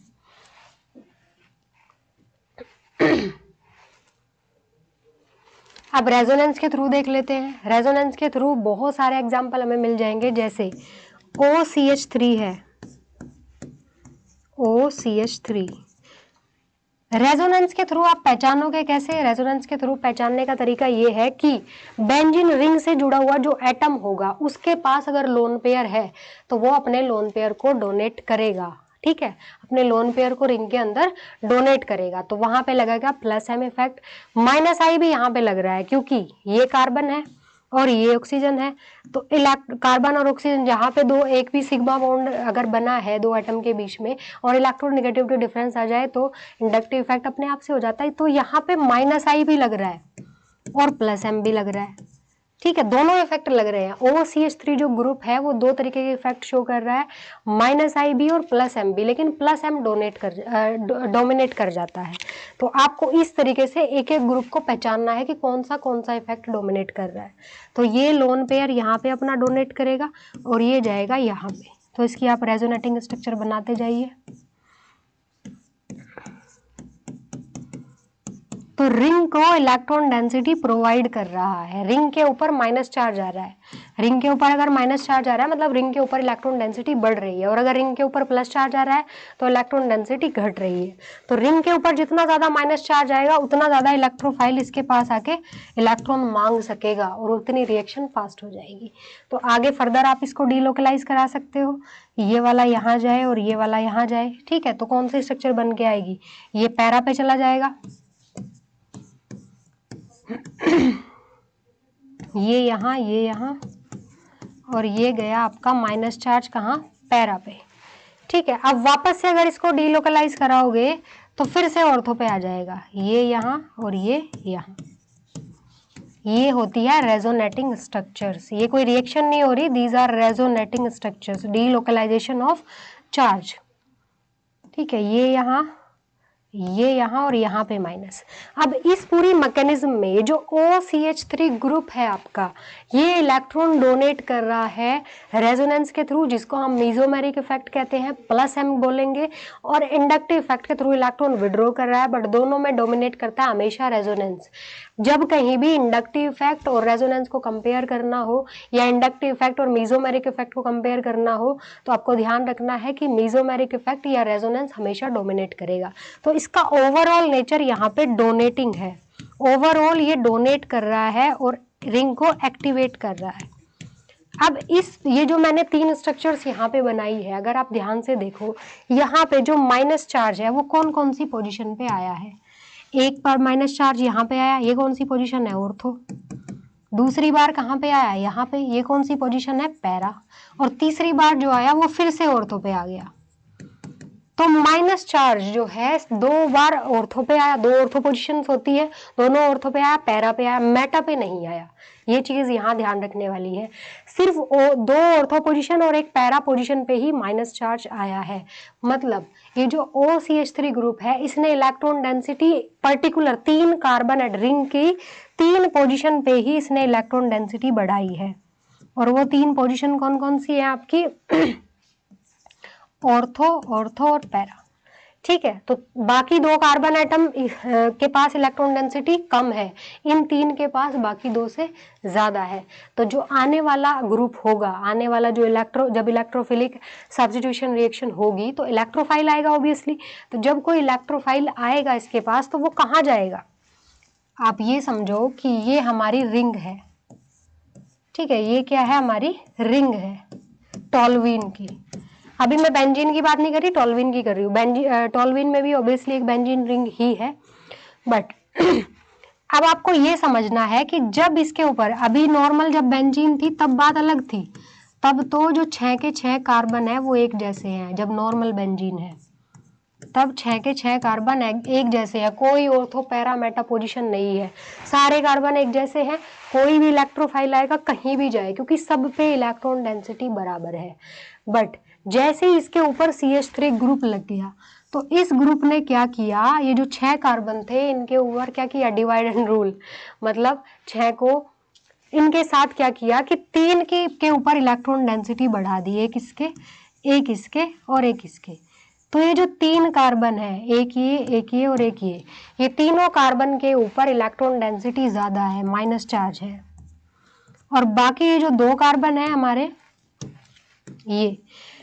अब रेजोनेंस के थ्रू देख लेते हैं। रेजोनेंस के थ्रू बहुत सारे एग्जाम्पल हमें मिल जाएंगे, जैसे OCH3 है, OCH3। रेजोनेंस के थ्रू आप पहचानोगे कैसे? रेजोनेंस के थ्रू पहचानने का तरीका ये है कि बेंजीन रिंग से जुड़ा हुआ जो एटम होगा उसके पास अगर लोन पेयर है तो वो अपने लोन पेयर को डोनेट करेगा। ठीक है, अपने लोन पेयर को रिंग के अंदर डोनेट करेगा, तो वहां पे लगेगा +M इफेक्ट। -I भी यहाँ पे लग रहा है क्योंकि ये कार्बन है और ये ऑक्सीजन है, तो कार्बन और ऑक्सीजन जहाँ पे एक भी सिग्मा बॉन्ड अगर बना है 2 एटम के बीच में और इलेक्ट्रोनेगेटिविटी डिफरेंस आ जाए तो इंडक्टिव इफेक्ट अपने आप से हो जाता है। तो यहाँ पे -I भी लग रहा है और +M भी लग रहा है। ठीक है, दोनों इफेक्ट लग रहे हैं। OCH3 जो ग्रुप है वो 2 तरीके के इफेक्ट शो कर रहा है, -I भी और +M भी, लेकिन +M डोमिनेट कर जाता है। तो आपको इस तरीके से एक एक ग्रुप को पहचानना है कि कौन सा इफेक्ट डोमिनेट कर रहा है। तो ये लोन पेयर यहाँ पे अपना डोनेट करेगा और ये जाएगा यहाँ पे, तो इसकी आप रेजोनेटिंग स्ट्रक्चर बनाते जाइए। तो रिंग को इलेक्ट्रॉन डेंसिटी प्रोवाइड कर रहा है, रिंग के ऊपर माइनस चार्ज आ रहा है, रिंग के ऊपर अगर माइनस चार्ज आ रहा है मतलब रिंग के ऊपर इलेक्ट्रॉन डेंसिटी बढ़ रही है, और अगर रिंग के ऊपर प्लस चार्ज आ रहा है तो इलेक्ट्रॉन डेंसिटी घट रही है। तो रिंग के ऊपर जितना ज्यादा माइनस चार्ज आएगा उतना ज्यादा इलेक्ट्रोफाइल इसके पास आके इलेक्ट्रॉन मांग सकेगा और उतनी रिएक्शन फास्ट हो जाएगी। तो आगे फर्दर आप इसको डीलोकलाइज करा सकते हो, ये वाला यहाँ जाए और ये वाला यहाँ जाए। ठीक है, तो कौन सी स्ट्रक्चर बन के आएगी? ये पैरा पे चला जाएगा, ये यहाँ और ये गया आपका माइनस चार्ज कहाँ? पैरा पे। ठीक है, अब वापस से अगर इसको डीलोकलाइज कराओगे तो फिर से ऑर्थो पे आ जाएगा, ये यहाँ और ये यहाँ। ये होती है रेजोनेटिंग स्ट्रक्चर्स, ये कोई रिएक्शन नहीं हो रही, these are resonating structures, delocalization of charge. ठीक है, ये यहाँ ये यहाँ और यहाँ पे माइनस। अब इस पूरी मैकेनिज्म में ये जो OCH3 ग्रुप है आपका, ये इलेक्ट्रॉन डोनेट कर रहा है रेजोनेंस के थ्रू, जिसको हम मीजोमेरिक इफेक्ट कहते हैं, प्लस m बोलेंगे, और इंडक्टिव इफेक्ट के थ्रू इलेक्ट्रॉन विड्रॉ कर रहा है, बट दोनों में डोमिनेट करता है हमेशा रेजोनेंस। जब कहीं भी इंडक्टिव इफेक्ट और रेजोनेंस को कंपेयर करना हो, या इंडक्टिव इफेक्ट और मीजोमेरिक इफेक्ट को कंपेयर करना हो, तो आपको ध्यान रखना है कि मीजोमेरिक इफेक्ट या रेजोनेंस हमेशा डोमिनेट करेगा। तो इसका ओवरऑल नेचर यहाँ पे डोनेटिंग है, ओवरऑल ये डोनेट कर रहा है और रिंग को एक्टिवेट कर रहा है। अब ये जो मैंने 3 स्ट्रक्चर्स यहाँ पे बनाई है, अगर आप ध्यान से देखो, यहाँ पे जो माइनस चार्ज है वो कौन कौन सी पोजीशन पे आया है। एक बार माइनस चार्ज यहाँ पे आया, ये कौन सी पोजीशन है, ऑर्थो। दूसरी बार कहाँ पे आया, यहाँ पे, ये कौन सी पोजीशन है, पैरा। और तीसरी बार जो आया वो फिर से ऑर्थो पे आ गया। तो माइनस चार्ज जो है 2 बार ऑर्थो पे आया, 2 ऑर्थो पोजीशंस होती है, दोनों ऑर्थो पे आया, पैरा पे आया, मेटा पे नहीं आया। ये चीज यहाँ ध्यान रखने वाली है। सिर्फ 2 ऑर्थो पोजीशन और एक पैरा पोजीशन पे ही माइनस चार्ज आया है। मतलब ये जो OCH3 ग्रुप है, इसने electron density particular 3 carbon at ring की 3 पोजीशन पे ही इसने इलेक्ट्रॉन डेंसिटी बढ़ाई है। और वो 3 पोजीशन कौन कौन सी है आपकी, ऑर्थो, ऑर्थो और पैरा। ठीक है, तो बाकी 2 कार्बन एटम के पास इलेक्ट्रॉन डेंसिटी कम है, इन 3 के पास बाकी 2 से ज्यादा है। तो जो आने वाला ग्रुप होगा, आने वाला जो जब इलेक्ट्रोफिलिक सब्स्टिट्यूशन रिएक्शन होगी तो इलेक्ट्रोफाइल आएगा ऑब्वियसली। तो जब कोई इलेक्ट्रोफाइल आएगा इसके पास तो वो कहाँ जाएगा, आप ये समझो कि ये हमारी रिंग है। ठीक है, ये क्या है, हमारी रिंग है टॉल्यूइन की। अभी मैं बेंजीन की बात नहीं कर रही, टॉल्यूइन की कर रही हूँ। टॉल्यूइन में भी ऑब्वियसली एक बेंजीन रिंग ही है, बट अब आपको ये समझना है कि जब इसके ऊपर, अभी नॉर्मल जब बेंजीन थी तब बात अलग थी, तब तो जो 6 के 6 कार्बन है वो एक जैसे हैं। जब नॉर्मल बेंजीन है तब 6 के 6 कार्बन एक जैसे है, कोई ऑर्थो पैरा मेटा पोजीशन नहीं है, सारे कार्बन एक जैसे हैं। कोई भी इलेक्ट्रोफाइल आएगा कहीं भी जाए, क्योंकि सब पे इलेक्ट्रॉन डेंसिटी बराबर है। बट जैसे ही इसके ऊपर CH3 ग्रुप लग गया तो इस ग्रुप ने क्या किया, ये जो 6 कार्बन थे इनके ऊपर क्या किया, डिवाइड एंड रूल। मतलब 6 को इनके साथ क्या किया कि 3 के ऊपर इलेक्ट्रॉन डेंसिटी बढ़ा दी, एक इसके और एक इसके। तो ये जो 3 कार्बन है, एक ये और एक ये तीनों कार्बन के ऊपर इलेक्ट्रॉन डेंसिटी ज्यादा है, माइनस चार्ज है। और बाकी ये जो 2 कार्बन है हमारे, ये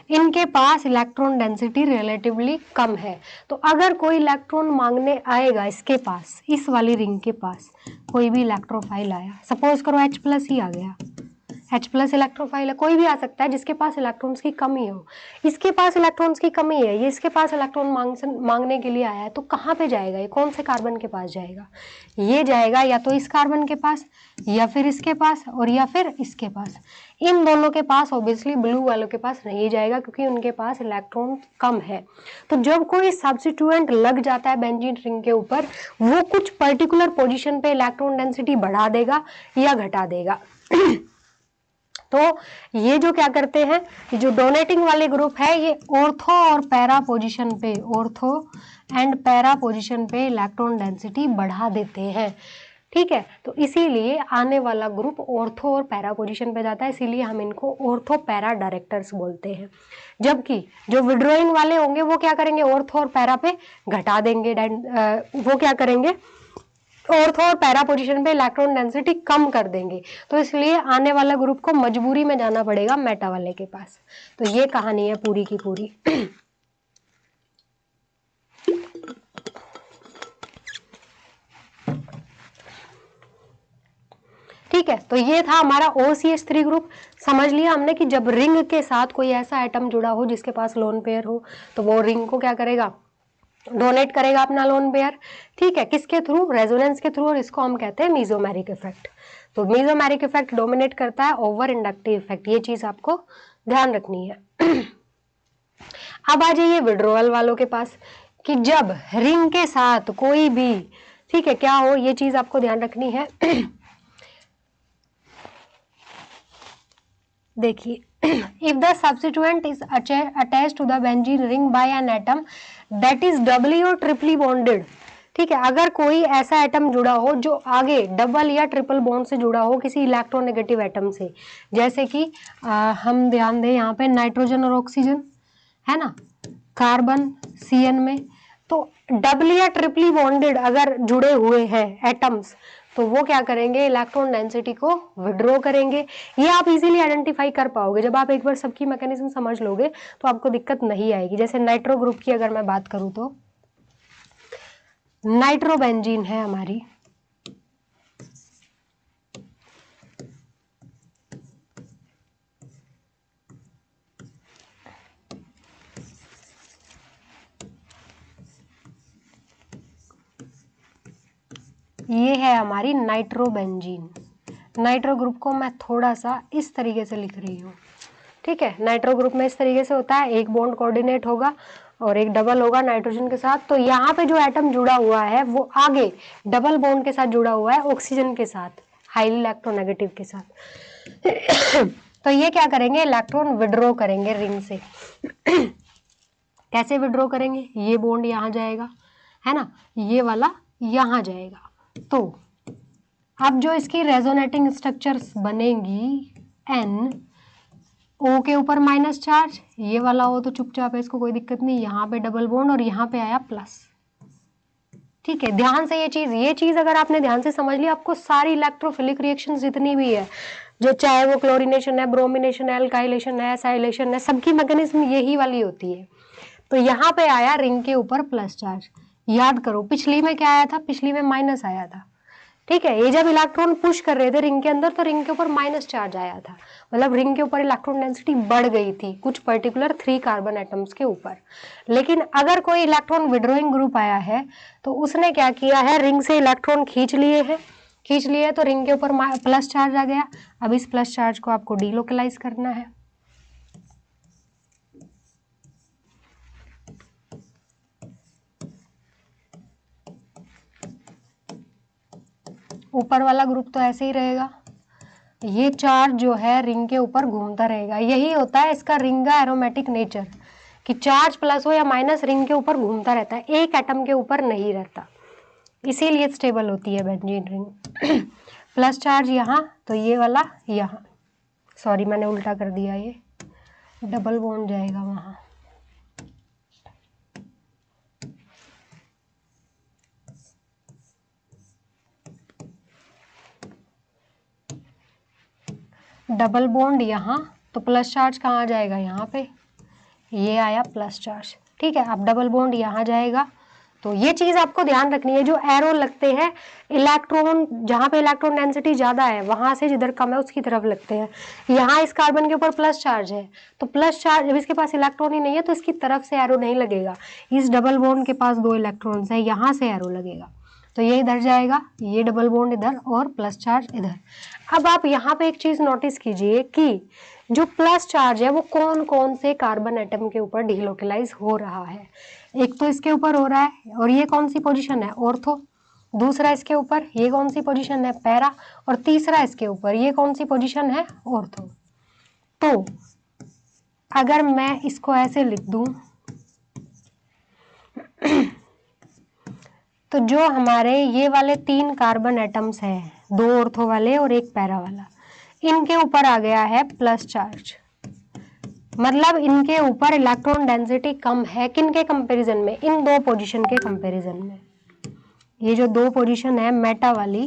इनके पास इलेक्ट्रॉन डेंसिटी रिलेटिवली कम है। तो अगर कोई इलेक्ट्रॉन मांगने आएगा इसके पास, इस वाली रिंग के पास कोई भी इलेक्ट्रोफाइल आया, सपोज करो H+ ही आ गया, H+ इलेक्ट्रोफाइल है, कोई भी आ सकता है जिसके पास इलेक्ट्रॉन्स की कमी हो। इसके पास इलेक्ट्रॉन्स की कमी है, ये इसके पास इलेक्ट्रॉन मांगने के लिए आया है, तो कहाँ पे जाएगा, ये कौन से कार्बन के पास जाएगा, ये जाएगा या तो इस कार्बन के पास, या फिर इसके पास, और या फिर इसके पास। इन दोनों के पास ऑब्वियसली ब्लू वालों के पास नहीं जाएगा, क्योंकि उनके पास इलेक्ट्रॉन कम है। तो जब कोई सब्स्टिट्यूएंट लग जाता है बेंजीन रिंग के ऊपर, वो कुछ पर्टिकुलर पोजीशन पे इलेक्ट्रॉन डेंसिटी बढ़ा देगा या घटा देगा। तो ये जो क्या करते हैं, ये जो डोनेटिंग वाले ग्रुप है, ये ऑर्थो और पैरा पोजीशन पे, ऑर्थो एंड पैरा पोजीशन पे इलेक्ट्रॉन डेंसिटी बढ़ा देते हैं। ठीक है, तो इसीलिए आने वाला ग्रुप ऑर्थो और पैरा पोजीशन पे जाता है, इसीलिए हम इनको ऑर्थो पैरा डायरेक्टर्स बोलते हैं। जबकि जो विड्रॉइंग वाले होंगे वो क्या करेंगे, ऑर्थो और पैरा पे घटा देंगे, वो क्या करेंगे, ऑर्थो और पैरा पोजीशन पे इलेक्ट्रॉन डेंसिटी कम कर देंगे। तो इसलिए आने वाला ग्रुप को मजबूरी में जाना पड़ेगा मेटा वाले के पास। तो ये कहानी है पूरी की पूरी। ठीक है, तो ये था हमारा OCH3 ग्रुप। समझ लिया हमने कि जब रिंग के साथ कोई ऐसा एटम जुड़ा हो जिसके पास लोन पेयर हो, तो वो रिंग को क्या करेगा, डोनेट करेगा अपना लोन पेयर। ठीक है, किसके थ्रू, रेजोनेंस के थ्रू, और इसको हम कहते हैं मीजोमेरिक इफेक्ट। तो मीजोमेरिक इफेक्ट डोमिनेट करता है ओवर इंडक्टिव इफेक्ट, ये चीज आपको ध्यान रखनी है। अब आ जाइए विड्रोअल वालों के पास, कि जब रिंग के साथ कोई भी, ठीक है, क्या हो, ये चीज आपको ध्यान रखनी है। देखिए if the substituent is attached to the benzene ring by an atom that is doubly or triply bonded, ठीक है, अगर कोई ऐसा एटम जुड़ा हो जो आगे डबल या ट्रिपल बॉन्ड से जुड़ा हो किसी इलेक्ट्रोनेगेटिव एटम से, जैसे कि हम ध्यान दें यहाँ पे नाइट्रोजन और ऑक्सीजन है ना, कार्बन CN में, तो डबल या ट्रिपली बॉन्डेड अगर जुड़े हुए हैं एटम्स तो वो क्या करेंगे, इलेक्ट्रॉन डेंसिटी को विड्रॉ करेंगे। ये आप इजीली आइडेंटिफाई कर पाओगे जब आप एक बार सबकी मैकेनिज्म समझ लोगे तो आपको दिक्कत नहीं आएगी। जैसे नाइट्रो ग्रुप की अगर मैं बात करूं तो नाइट्रोबेंजीन है हमारी, ये है हमारी नाइट्रोबेंजीन। नाइट्रो ग्रुप को मैं थोड़ा सा इस तरीके से लिख रही हूँ, ठीक है। नाइट्रो ग्रुप में इस तरीके से होता है, एक बॉन्ड कोऑर्डिनेट होगा और एक डबल होगा नाइट्रोजन के साथ, तो यहाँ पे जो एटम जुड़ा हुआ है वो आगे डबल बॉन्ड के साथ जुड़ा हुआ है ऑक्सीजन के साथ, हाईली इलेक्ट्रोनेगेटिव के साथ। तो ये क्या करेंगे, इलेक्ट्रॉन विड्रॉ करेंगे रिंग से। कैसे विड्रॉ करेंगे, ये बॉन्ड यहाँ जाएगा है ना, ये वाला यहाँ जाएगा, तो अब जो इसकी रेजोनेटिंग स्ट्रक्चर्स बनेंगी, N O के ऊपर माइनस चार्ज, ये वाला हो तो चुपचाप है, इसको कोई दिक्कत नहीं, यहाँ पे डबल बॉन्ड और यहाँ पे आया प्लस, ठीक है। ध्यान से ये चीज अगर आपने ध्यान से समझ ली, आपको सारी इलेक्ट्रोफिलिक रिएक्शन जितनी भी है, जो चाहे वो क्लोरीनेशन है, ब्रोमिनेशन है, एल्काइलेशन है, एसाइलेशन है, सबकी मैकेनिज्म यही वाली होती है। तो यहाँ पे आया रिंग के ऊपर प्लस चार्ज, याद करो पिछली में क्या आया था, पिछली में माइनस आया था, ठीक है। ये जब इलेक्ट्रॉन पुश कर रहे थे रिंग के अंदर तो रिंग के ऊपर माइनस चार्ज आया था, मतलब रिंग के ऊपर इलेक्ट्रॉन डेंसिटी बढ़ गई थी कुछ पर्टिकुलर 3 कार्बन एटम्स के ऊपर। लेकिन अगर कोई इलेक्ट्रॉन विड्रॉइंग ग्रुप आया है तो उसने क्या किया है, रिंग से इलेक्ट्रॉन खींच लिए तो रिंग के ऊपर प्लस चार्ज आ गया। अब इस प्लस चार्ज को आपको डीलोकलाइज करना है, ऊपर वाला ग्रुप तो ऐसे ही रहेगा, ये चार्ज जो है रिंग के ऊपर घूमता रहेगा। यही होता है इसका रिंग का एरोमेटिक नेचर, कि चार्ज प्लस हो या माइनस रिंग के ऊपर घूमता रहता है, एक एटम के ऊपर नहीं रहता, इसीलिए स्टेबल होती है बेंजीन रिंग। प्लस चार्ज यहाँ तो ये वाला यहाँ, सॉरी मैंने उल्टा कर दिया, ये डबल बॉन्ड जाएगा वहाँ, डबल बॉन्ड यहाँ, तो प्लस चार्ज कहाँ जाएगा, यहाँ पे, ये आया प्लस चार्ज, ठीक है। अब डबल बॉन्ड यहाँ जाएगा, तो ये चीज आपको ध्यान रखनी है, जो एरो लगते हैं इलेक्ट्रॉन, जहाँ पे इलेक्ट्रॉन डेंसिटी ज्यादा है वहां से जिधर कम है उसकी तरफ लगते हैं। यहाँ इस कार्बन के ऊपर प्लस चार्ज है, तो प्लस चार्ज, जब इसके पास इलेक्ट्रॉन ही नहीं है तो इसकी तरफ से एरो नहीं लगेगा। इस डबल बॉन्ड के पास 2 इलेक्ट्रॉन्स है, यहाँ से एरो लगेगा, तो ये इधर जाएगा, ये डबल बॉन्ड इधर और प्लस चार्ज इधर। अब आप यहाँ पे एक चीज नोटिस कीजिए कि जो प्लस चार्ज है वो कौन कौन से कार्बन एटम के ऊपर डीलोकलाइज हो रहा है। एक तो इसके ऊपर हो रहा है, और ये कौन सी पोजीशन है, ऑर्थो। दूसरा इसके ऊपर ये कौन सी पोजीशन है, पैरा। और तीसरा इसके ऊपर ये कौन सी पोजीशन है, ऑर्थो। तो अगर मैं इसको ऐसे लिख दूं तो जो हमारे ये वाले 3 कार्बन एटम्स हैं, 2 ऑर्थो वाले और 1 पैरा वाला, इनके ऊपर आ गया है प्लस चार्ज, मतलब इनके ऊपर इलेक्ट्रॉन डेंसिटी कम है, किनके कंपैरिजन में, इन 2 पोजीशन के कंपैरिजन में। ये जो 2 पोजीशन है मेटा वाली,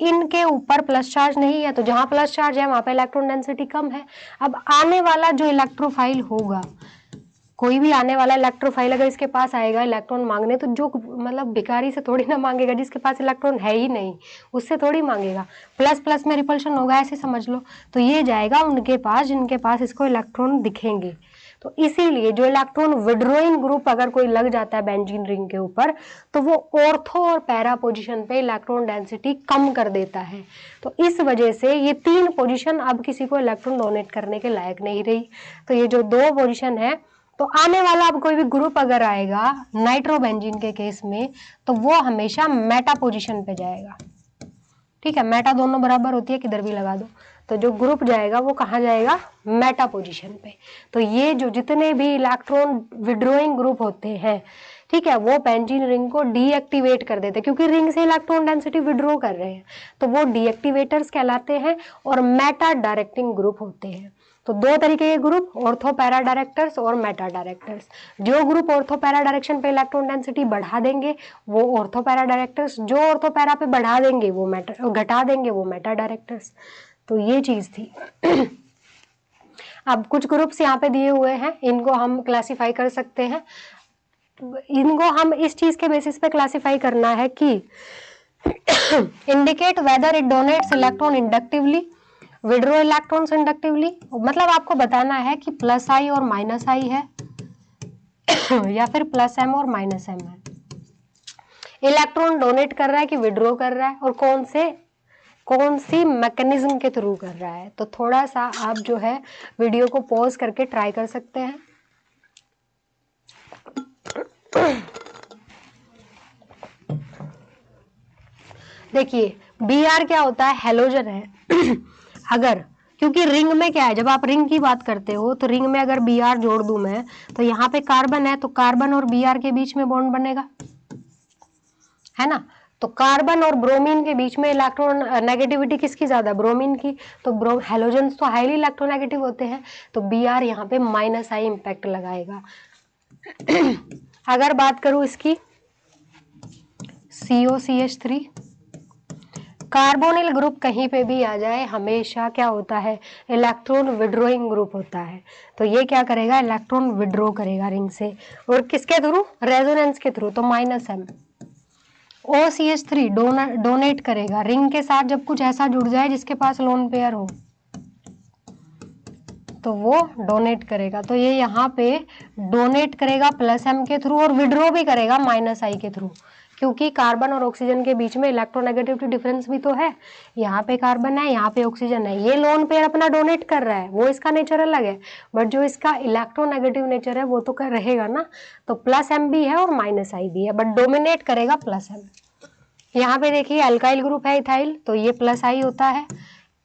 इनके ऊपर प्लस चार्ज नहीं है, तो जहां प्लस चार्ज है वहां पे इलेक्ट्रॉन डेंसिटी कम है। अब आने वाला जो इलेक्ट्रोफाइल होगा, कोई भी आने वाला इलेक्ट्रोफाइल अगर इसके पास आएगा इलेक्ट्रॉन मांगने, तो जो मतलब भिखारी से थोड़ी ना मांगेगा, जिसके पास इलेक्ट्रॉन है ही नहीं उससे थोड़ी मांगेगा। प्लस प्लस में रिपल्शन होगा, ऐसे समझ लो। तो ये जाएगा उनके पास जिनके पास इसको इलेक्ट्रॉन दिखेंगे। तो इसीलिए जो इलेक्ट्रॉन विड्रॉइंग ग्रुप अगर कोई लग जाता है बेंजीन रिंग के ऊपर, तो वो ऑर्थो और पैरा पोजीशन पे इलेक्ट्रॉन डेंसिटी कम कर देता है। तो इस वजह से ये 3 पोजीशन अब किसी को इलेक्ट्रॉन डोनेट करने के लायक नहीं रही। तो ये जो 2 पोजीशन है, तो आने वाला अब कोई भी ग्रुप अगर आएगा नाइट्रोबेंजीन के केस में, तो वो हमेशा मेटा पोजीशन पे जाएगा, ठीक है। मेटा दोनों बराबर होती है, किधर भी लगा दो। तो जो ग्रुप जाएगा वो कहाँ जाएगा, मेटा पोजीशन पे। तो ये जो जितने भी इलेक्ट्रॉन विड्रॉइंग ग्रुप होते हैं, ठीक है, वो बेंजीन रिंग को डीएक्टिवेट कर देते हैं, क्योंकि रिंग से इलेक्ट्रॉन डेंसिटी विड्रॉ कर रहे हैं, तो वो डीएक्टिवेटर्स कहलाते हैं और मेटा डायरेक्टिंग ग्रुप होते हैं। तो दो तरीके के ग्रुप, ऑर्थो पैरा डायरेक्टर्स और मेटा डायरेक्टर्स। जो ग्रुप ऑर्थो पैरा डायरेक्शन पे इलेक्ट्रॉन डेंसिटी बढ़ा देंगे वो ऑर्थो पैरा डायरेक्टर्स, जो ऑर्थो पैरा पे बढ़ा देंगे वो मेटा, घटा देंगे वो मेटा डायरेक्टर्स। तो ये चीज थी। अब कुछ ग्रुप्स यहाँ पे दिए हुए हैं, इनको हम क्लासिफाई कर सकते हैं। इनको हम इस चीज के बेसिस पे क्लासिफाई करना है कि indicate whether it donates electron inductively, withdraw electrons inductively. मतलब आपको बताना है कि प्लस आई और माइनस आई है या फिर प्लस एम और माइनस एम है। इलेक्ट्रॉन डोनेट कर रहा है कि विड्रॉ कर रहा है, और कौन सी मैकेनिज्म के थ्रू कर रहा है। तो थोड़ा सा आप जो है वीडियो को पॉज करके ट्राई कर सकते हैं। देखिए बी आर क्या होता है, हेलोजन है। अगर, क्योंकि रिंग में क्या है, जब आप रिंग की बात करते हो तो रिंग में अगर बी आर जोड़ दूं मैं, तो यहाँ पे कार्बन है, तो कार्बन और बी आर के बीच में बॉन्ड बनेगा, है ना। तो कार्बन और ब्रोमीन के बीच में इलेक्ट्रॉन नेगेटिविटी किसकी ज्यादा, ब्रोमीन की। तो हेलोजेंस तो हाईली इलेक्ट्रोनेगेटिव होते हैं, तो बी आर यहाँ पे माइनस आई इम्पैक्ट लगाएगा। अगर बात करूं इसकी COCH3, कार्बोनिल ग्रुप कहीं पे भी आ जाए हमेशा क्या होता है, इलेक्ट्रॉन विड्रॉइंग ग्रुप होता है। तो ये क्या करेगा, इलेक्ट्रॉन विड्रॉ करेगा रिंग से, और किसके थ्रू, रेजोनेंस के थ्रू, तो माइनस एम। OCH3 डोनेट करेगा रिंग के साथ, जब कुछ ऐसा जुड़ जाए जिसके पास लोन पेयर हो तो वो डोनेट करेगा। तो ये यहाँ पे डोनेट करेगा प्लस एम के थ्रू, और विड्रॉ भी करेगा माइनस आई के थ्रू, क्योंकि कार्बन और ऑक्सीजन के बीच में इलेक्ट्रोनेगेटिविटी डिफरेंस भी तो है। यहाँ पे कार्बन है, यहाँ पे ऑक्सीजन है, ये लोन पेयर अपना डोनेट कर रहा है, वो इसका नेचर अलग है, बट जो इसका इलेक्ट्रोनेगेटिव नेचर है वो तो कर रहेगा ना। तो प्लस एम भी है और माइनस आई भी है, बट डोमिनेट करेगा प्लस एम। यहाँ पे देखिए अल्काइल ग्रुप है इथाइल, तो ये प्लस आई होता है।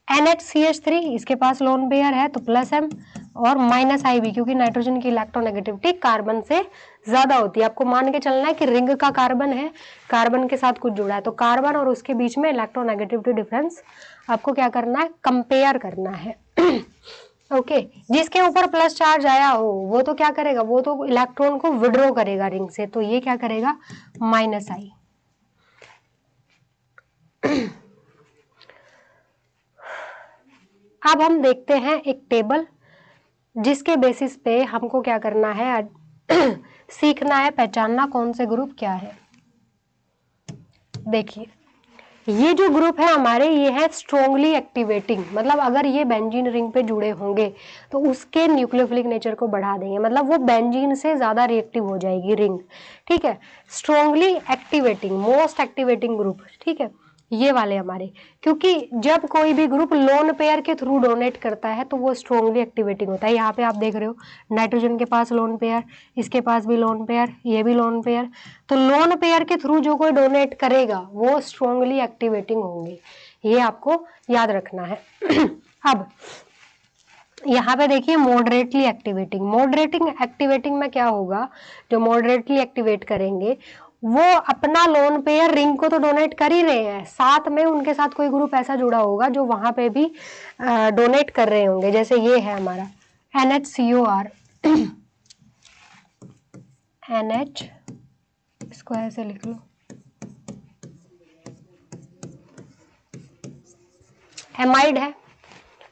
NHCH3 इसके पास लोन पेयर है तो प्लस एम, और माइनस आई भी, क्योंकि नाइट्रोजन की इलेक्ट्रोनेगेटिविटी कार्बन से ज्यादा होती है। आपको मान के चलना है कि रिंग का कार्बन है, कार्बन के साथ कुछ जुड़ा है, तो कार्बन और उसके बीच में इलेक्ट्रोनेगेटिविटी डिफरेंस आपको क्या करना है, कंपेयर करना है। ओके जिसके ऊपर प्लस चार्ज आया हो वो तो क्या करेगा, वो तो इलेक्ट्रॉन को विड्रॉ करेगा रिंग से, तो ये क्या करेगा, माइनस आई। अब हम देखते हैं एक टेबल, जिसके बेसिस पे हमको क्या करना है, सीखना है, पहचानना कौन से ग्रुप क्या है। देखिए ये जो ग्रुप है हमारे, ये है स्ट्रोंगली एक्टिवेटिंग, मतलब अगर ये बेंजीन रिंग पे जुड़े होंगे तो उसके न्यूक्लियोफिलिक नेचर को बढ़ा देंगे, मतलब वो बेंजीन से ज्यादा रिएक्टिव हो जाएगी रिंग, ठीक है। Strongly activating, most activating group, ठीक है, ये वाले हमारे, क्योंकि जब कोई भी ग्रुप लोन पेयर के थ्रू डोनेट करता है तो वो स्ट्रोंगली एक्टिवेटिंग होता है। यहाँ पे आप देख रहे हो नाइट्रोजन के पास लोन पेयर, इसके पास भी लोन पेयर, ये भी लोन पेयर, तो लोन पेयर के थ्रू जो कोई डोनेट करेगा वो स्ट्रोंगली एक्टिवेटिंग होंगे, ये आपको याद रखना है। अब यहाँ पे देखिए मॉडरेटली एक्टिवेटिंग, मॉडरेटिंग एक्टिवेटिंग में क्या होगा, जो मॉडरेटली एक्टिवेट करेंगे वो अपना लोन पेयर रिंग को तो डोनेट कर ही रहे हैं, साथ में उनके साथ कोई ग्रुप ऐसा जुड़ा होगा जो वहां पे भी डोनेट कर रहे होंगे। जैसे ये है हमारा NHCOR, NH, इसको ऐसे लिख लो, एमाइड है,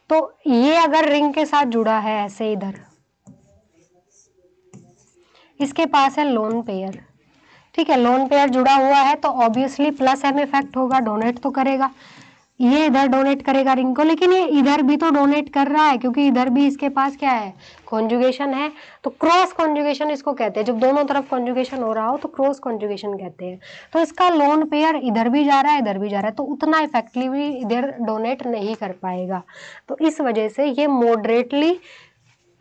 तो ये अगर रिंग के साथ जुड़ा है ऐसे इधर, इसके पास है लोन पेयर, ठीक है, लोन पेयर जुड़ा हुआ है तो ऑब्वियसली प्लस एम इफेक्ट होगा, डोनेट तो करेगा, ये इधर डोनेट करेगा रिंग को, लेकिन ये इधर भी तो डोनेट कर रहा है, क्योंकि इधर भी इसके पास क्या है, कॉन्जुगेशन है। तो क्रॉस कॉन्जुगेशन इसको कहते हैं, जब दोनों तरफ कॉन्जुगेशन हो रहा हो तो क्रॉस कॉन्जुगेशन कहते हैं। तो इसका लोन पेयर इधर भी जा रहा है, इधर भी जा रहा है, तो उतना इफेक्टिवली इधर डोनेट नहीं कर पाएगा, तो इस वजह से ये मॉडरेटली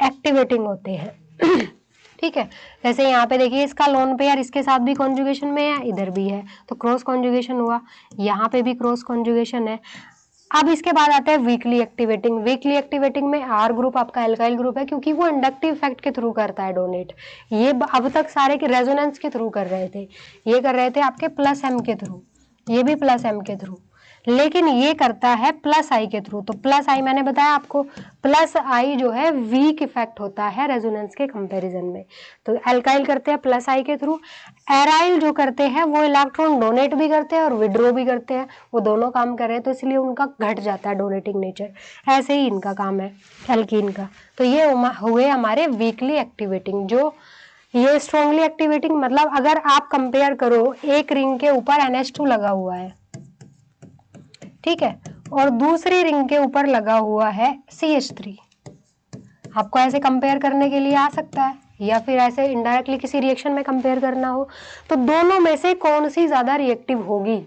एक्टिवेटिंग होते हैं। ठीक है, जैसे यहाँ पे देखिए इसका लोन पेयर इसके साथ भी कॉन्जुगेशन में है, इधर भी है, तो क्रॉस कॉन्जुगेशन हुआ, यहाँ पे भी क्रॉस कॉन्जुगेशन है। अब इसके बाद आता है वीकली एक्टिवेटिंग। वीकली एक्टिवेटिंग में आर ग्रुप आपका एल्काइल ग्रुप है, क्योंकि वो इंडक्टिव इफेक्ट के थ्रू करता है डोनेट। ये अब तक सारे के रेजोनेंस के थ्रू कर रहे थे, ये कर रहे थे आपके प्लस एम के थ्रू, ये भी प्लस एम के थ्रू, लेकिन ये करता है प्लस आई के थ्रू। तो प्लस आई मैंने बताया आपको, प्लस आई जो है वीक इफेक्ट होता है रेजोनेंस के कंपैरिजन में। तो एल्काइल करते हैं प्लस आई के थ्रू। एराइल जो करते हैं वो इलेक्ट्रॉन डोनेट भी करते हैं और विड्रॉ भी करते हैं, वो दोनों काम कर रहे हैं, तो इसलिए उनका घट जाता है डोनेटिंग नेचर। ऐसे ही इनका काम है एल्कीन का। तो ये हुए हमारे वीकली एक्टिवेटिंग। जो ये स्ट्रॉन्गली एक्टिवेटिंग मतलब अगर आप कंपेयर करो, एक रिंग के ऊपर NH2 लगा हुआ है, ठीक है, और दूसरी रिंग के ऊपर लगा हुआ है CH3। आपको ऐसे कंपेयर करने के लिए आ सकता है, या फिर ऐसे इनडायरेक्टली किसी रिएक्शन में कंपेयर करना हो, तो दोनों में से कौन सी ज्यादा रिएक्टिव होगी,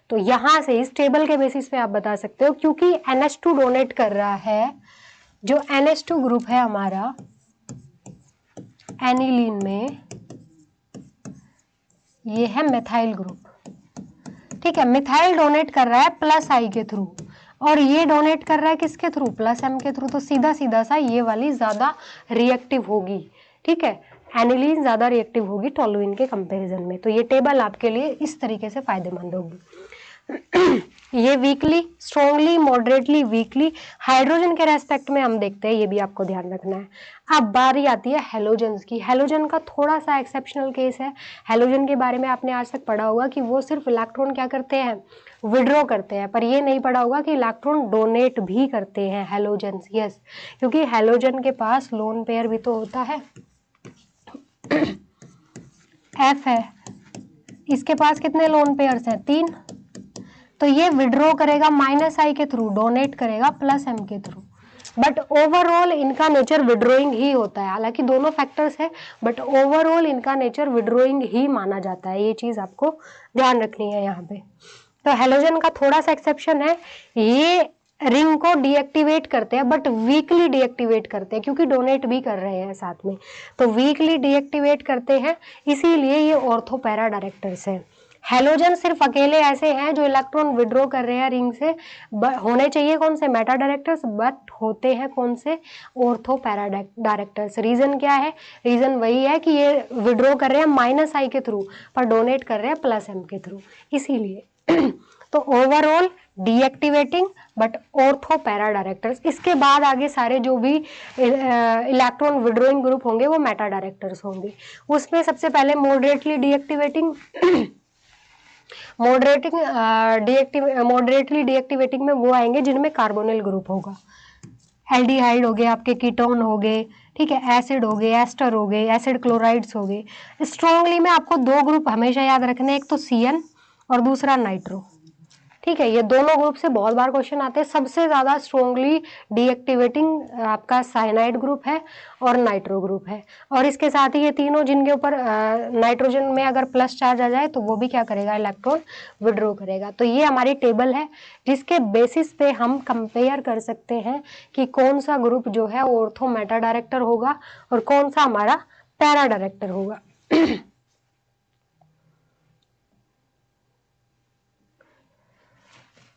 तो यहां से इस टेबल के बेसिस पे आप बता सकते हो। क्योंकि NH2 डोनेट कर रहा है, जो NH2 ग्रुप है हमारा एनिलीन में, ये है मिथाइल ग्रुप, ठीक है। मिथाइल डोनेट कर रहा है प्लस आई के थ्रू, और ये डोनेट कर रहा है किसके थ्रू, प्लस एम के थ्रू। तो सीधा सीधा सा ये वाली ज्यादा रिएक्टिव होगी, ठीक है, एनिलीन ज्यादा रिएक्टिव होगी टोलुइन के कंपैरिजन में। तो ये टेबल आपके लिए इस तरीके से फायदेमंद होगी। ये weekly, strongly, moderately, weekly, hydrogen के रेस्पेक्ट में हम देखते हैं, ये भी आपको ध्यान रखना है। अब बारी आती है हेलोजन्स की। हेलोजन का थोड़ा सा एक्सेप्शनल केस है। हेलोजन के बारे में आपने आज तक पढ़ा होगा कि वो सिर्फ इलेक्ट्रॉन क्या करते हैं, विड्रॉ करते हैं, पर ये नहीं पढ़ा होगा कि इलेक्ट्रॉन डोनेट भी करते हैं हेलोजन्स। यस, क्योंकि हेलोजन के पास लोन पेयर भी तो होता है, F है, इसके पास कितने लोन पेयर्स हैं, 3। तो ये विड्रॉ करेगा माइनस आई के थ्रू, डोनेट करेगा प्लस एम के थ्रू, बट ओवरऑल इनका नेचर विड्रोइंग ही होता है। हालांकि दोनों फैक्टर्स है, बट ओवरऑल इनका नेचर विड्रोइंग ही माना जाता है। ये चीज आपको ध्यान रखनी है यहाँ पे। तो हेलोजन का थोड़ा सा एक्सेप्शन है, ये रिंग को डीएक्टिवेट करते हैं, बट वीकली डीएक्टिवेट करते हैं, क्योंकि डोनेट भी कर रहे हैं साथ में, तो वीकली डीएक्टिवेट करते हैं, इसीलिए ये ऑर्थो पैरा डायरेक्टर्स हैं। हेलोजन सिर्फ अकेले ऐसे हैं जो इलेक्ट्रॉन विड्रॉ कर रहे हैं रिंग से, होने चाहिए कौन से, मेटा डायरेक्टर्स, बट होते हैं कौन से, ऑर्थो पैरा डायरेक्टर्स। रीजन क्या है, रीजन वही है कि ये विड्रॉ कर रहे हैं माइनस आई के थ्रू, पर डोनेट कर रहे हैं प्लस एम के थ्रू, इसीलिए। तो overall deactivating but ortho para directors. इसके बाद आगे सारे जो भी इलेक्ट्रॉन विड्रोइंग ग्रुप होंगे वो मेटा डायरेक्टर्स होंगे। उसमें सबसे पहले मॉडरेटली डीएक्टिवेटिंग, मॉडरेटली डीएक्टिवेटिंग में वो आएंगे जिनमें कार्बोनिल ग्रुप होगा। एल्डिहाइड हो गए, आपके कीटोन हो गए, ठीक है, एसिड हो गए, एस्टर हो गए, एसिड क्लोराइड्स हो गए। स्ट्रॉन्गली में आपको 2 ग्रुप हमेशा याद रखने, एक तो CN और दूसरा नाइट्रो, ठीक है। ये दोनों ग्रुप से बहुत बार क्वेश्चन आते हैं। सबसे ज्यादा स्ट्रॉन्गली डीएक्टिवेटिंग आपका साइनाइड ग्रुप है और नाइट्रो ग्रुप है, और इसके साथ ही ये तीनों जिनके ऊपर नाइट्रोजन में अगर प्लस चार्ज आ जाए तो वो भी क्या करेगा, इलेक्ट्रॉन विड्रॉ करेगा। तो ये हमारी टेबल है जिसके बेसिस पे हम कंपेयर कर सकते हैं कि कौन सा ग्रुप जो है ऑर्थो मेटा डायरेक्टर होगा और कौन सा हमारा पैरा डायरेक्टर होगा।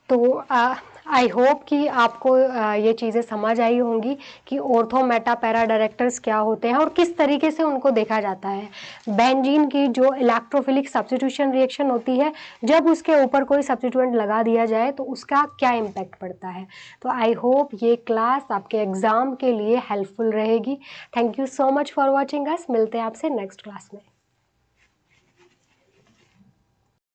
तो आई होप कि आपको ये चीज़ें समझ आई होंगी कि ऑर्थो मेटा पैरा डायरेक्टर्स क्या होते हैं और किस तरीके से उनको देखा जाता है। बेंजीन की जो इलेक्ट्रोफिलिक सब्स्टिट्यूशन रिएक्शन होती है, जब उसके ऊपर कोई सब्स्टिट्यूएंट लगा दिया जाए तो उसका क्या इम्पैक्ट पड़ता है। तो आई होप ये क्लास आपके एग्जाम के लिए हेल्पफुल रहेगी। Thank you so much for watching us. मिलते हैं आपसे नेक्स्ट क्लास में।